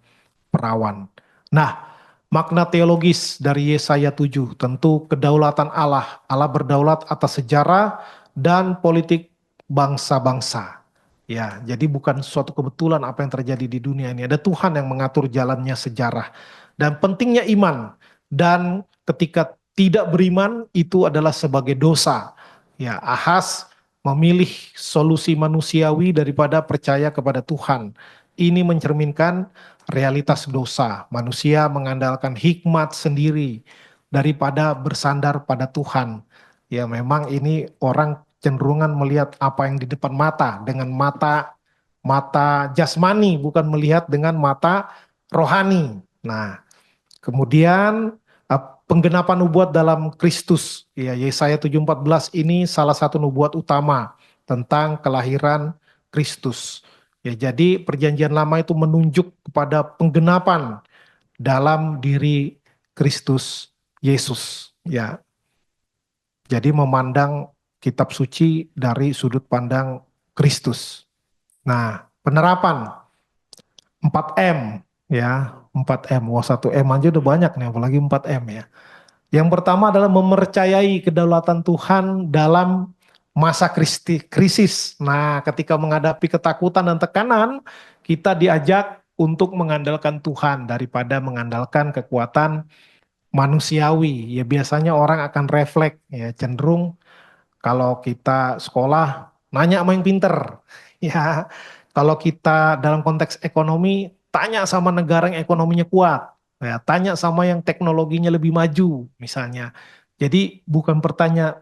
perawan. Nah, makna teologis dari Yesaya 7 tentu kedaulatan Allah. Allah berdaulat atas sejarah dan politik bangsa-bangsa. Ya, jadi bukan suatu kebetulan apa yang terjadi di dunia ini. Ada Tuhan yang mengatur jalannya sejarah. Dan pentingnya iman. Dan ketika tidak beriman itu adalah sebagai dosa. Ya, Ahas memilih solusi manusiawi daripada percaya kepada Tuhan. Ini mencerminkan realitas dosa. Manusia mengandalkan hikmat sendiri daripada bersandar pada Tuhan. Ya, memang ini orang cenderungan melihat apa yang di depan mata dengan mata jasmani, bukan melihat dengan mata rohani. Nah, kemudian penggenapan nubuat dalam Kristus. Ya, Yesaya 7:14 ini salah satu nubuat utama tentang kelahiran Kristus. Ya, jadi perjanjian lama itu menunjuk kepada penggenapan dalam diri Kristus Yesus. Ya, jadi memandang kitab suci dari sudut pandang Kristus. Nah, penerapan 4M ya, 4M. Wah, 1M aja udah banyak nih, apalagi 4M ya. Yang pertama adalah mempercayai kedaulatan Tuhan dalam masa krisis. Nah, ketika menghadapi ketakutan dan tekanan, kita diajak untuk mengandalkan Tuhan daripada mengandalkan kekuatan manusiawi. Ya, biasanya orang akan refleks ya, cenderung kalau kita sekolah nanya sama yang pinter. Ya, kalau kita dalam konteks ekonomi tanya sama negara yang ekonominya kuat. Ya, tanya sama yang teknologinya lebih maju misalnya. Jadi bukan pertanyaan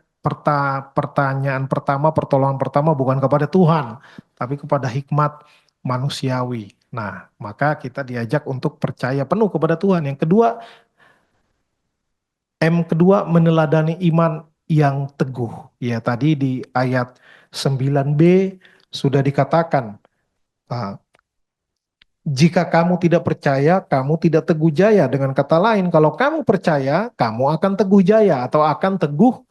pertama, pertolongan pertama bukan kepada Tuhan, tapi kepada hikmat manusiawi. Nah, maka kita diajak untuk percaya penuh kepada Tuhan. Yang kedua, M kedua meneladani iman yang teguh. Ya, tadi di ayat 9b sudah dikatakan, jika kamu tidak percaya, kamu tidak teguh jaya. Dengan kata lain, kalau kamu percaya, kamu akan teguh jaya atau akan teguh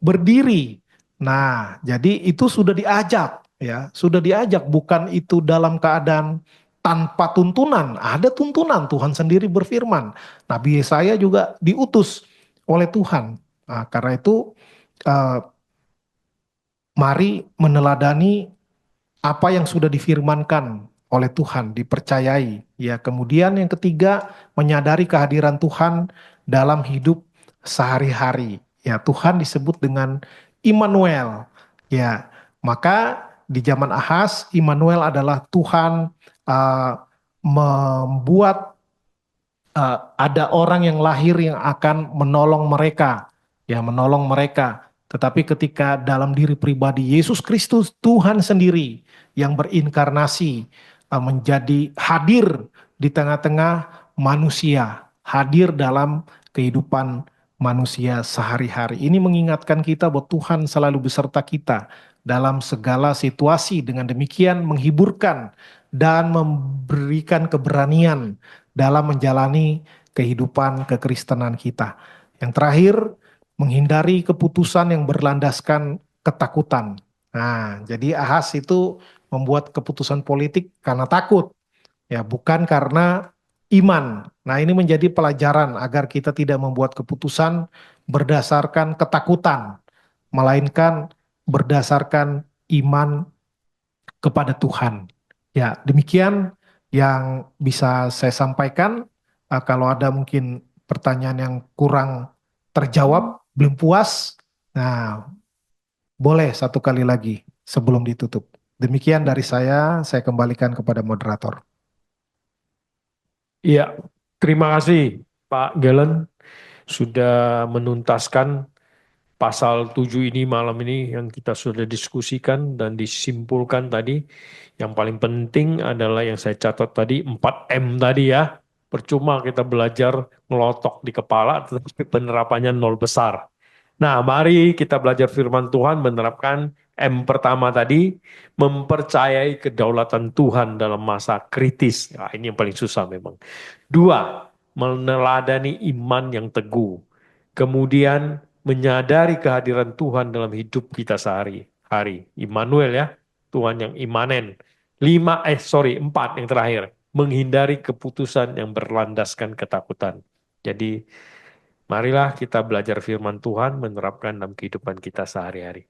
berdiri. Nah, jadi itu sudah diajak, ya, sudah diajak. Bukan itu dalam keadaan tanpa tuntunan. Ada tuntunan, Tuhan sendiri berfirman. Nabi Yesaya juga diutus oleh Tuhan. Nah, karena itu mari meneladani apa yang sudah difirmankan oleh Tuhan, dipercayai. Ya, kemudian yang ketiga, menyadari kehadiran Tuhan dalam hidup sehari-hari. Ya, Tuhan disebut dengan Immanuel. Ya, maka di zaman Ahas, Immanuel adalah Tuhan membuat ada orang yang lahir yang akan menolong mereka, ya, menolong mereka. Tetapi ketika dalam diri pribadi Yesus Kristus, Tuhan sendiri yang berinkarnasi menjadi hadir di tengah-tengah manusia, hadir dalam kehidupan manusia sehari-hari. Ini mengingatkan kita bahwa Tuhan selalu beserta kita dalam segala situasi, dengan demikian menghiburkan dan memberikan keberanian dalam menjalani kehidupan kekristenan kita. Yang terakhir, menghindari keputusan yang berlandaskan ketakutan. Nah, jadi Ahas itu membuat keputusan politik karena takut, ya, bukan karena iman. Nah, ini menjadi pelajaran agar kita tidak membuat keputusan berdasarkan ketakutan, melainkan berdasarkan iman kepada Tuhan. Ya, demikian yang bisa saya sampaikan. Kalau ada mungkin pertanyaan yang kurang terjawab, belum puas, nah, boleh satu kali lagi sebelum ditutup. Demikian dari saya kembalikan kepada moderator. Iya, terima kasih Pak Galen sudah menuntaskan pasal 7 ini malam ini yang kita sudah diskusikan dan disimpulkan tadi. Yang paling penting adalah yang saya catat tadi 4M tadi ya. Percuma kita belajar ngelotok di kepala tetapi penerapannya nol besar. Nah, mari kita belajar firman Tuhan menerapkan M pertama tadi, mempercayai kedaulatan Tuhan dalam masa kritis. Nah, ini yang paling susah memang. 2, meneladani iman yang teguh. Kemudian menyadari kehadiran Tuhan dalam hidup kita sehari-hari. Immanuel ya, Tuhan yang imanen. 4 yang terakhir, menghindari keputusan yang berlandaskan ketakutan. Jadi, marilah kita belajar firman Tuhan menerapkan dalam kehidupan kita sehari-hari.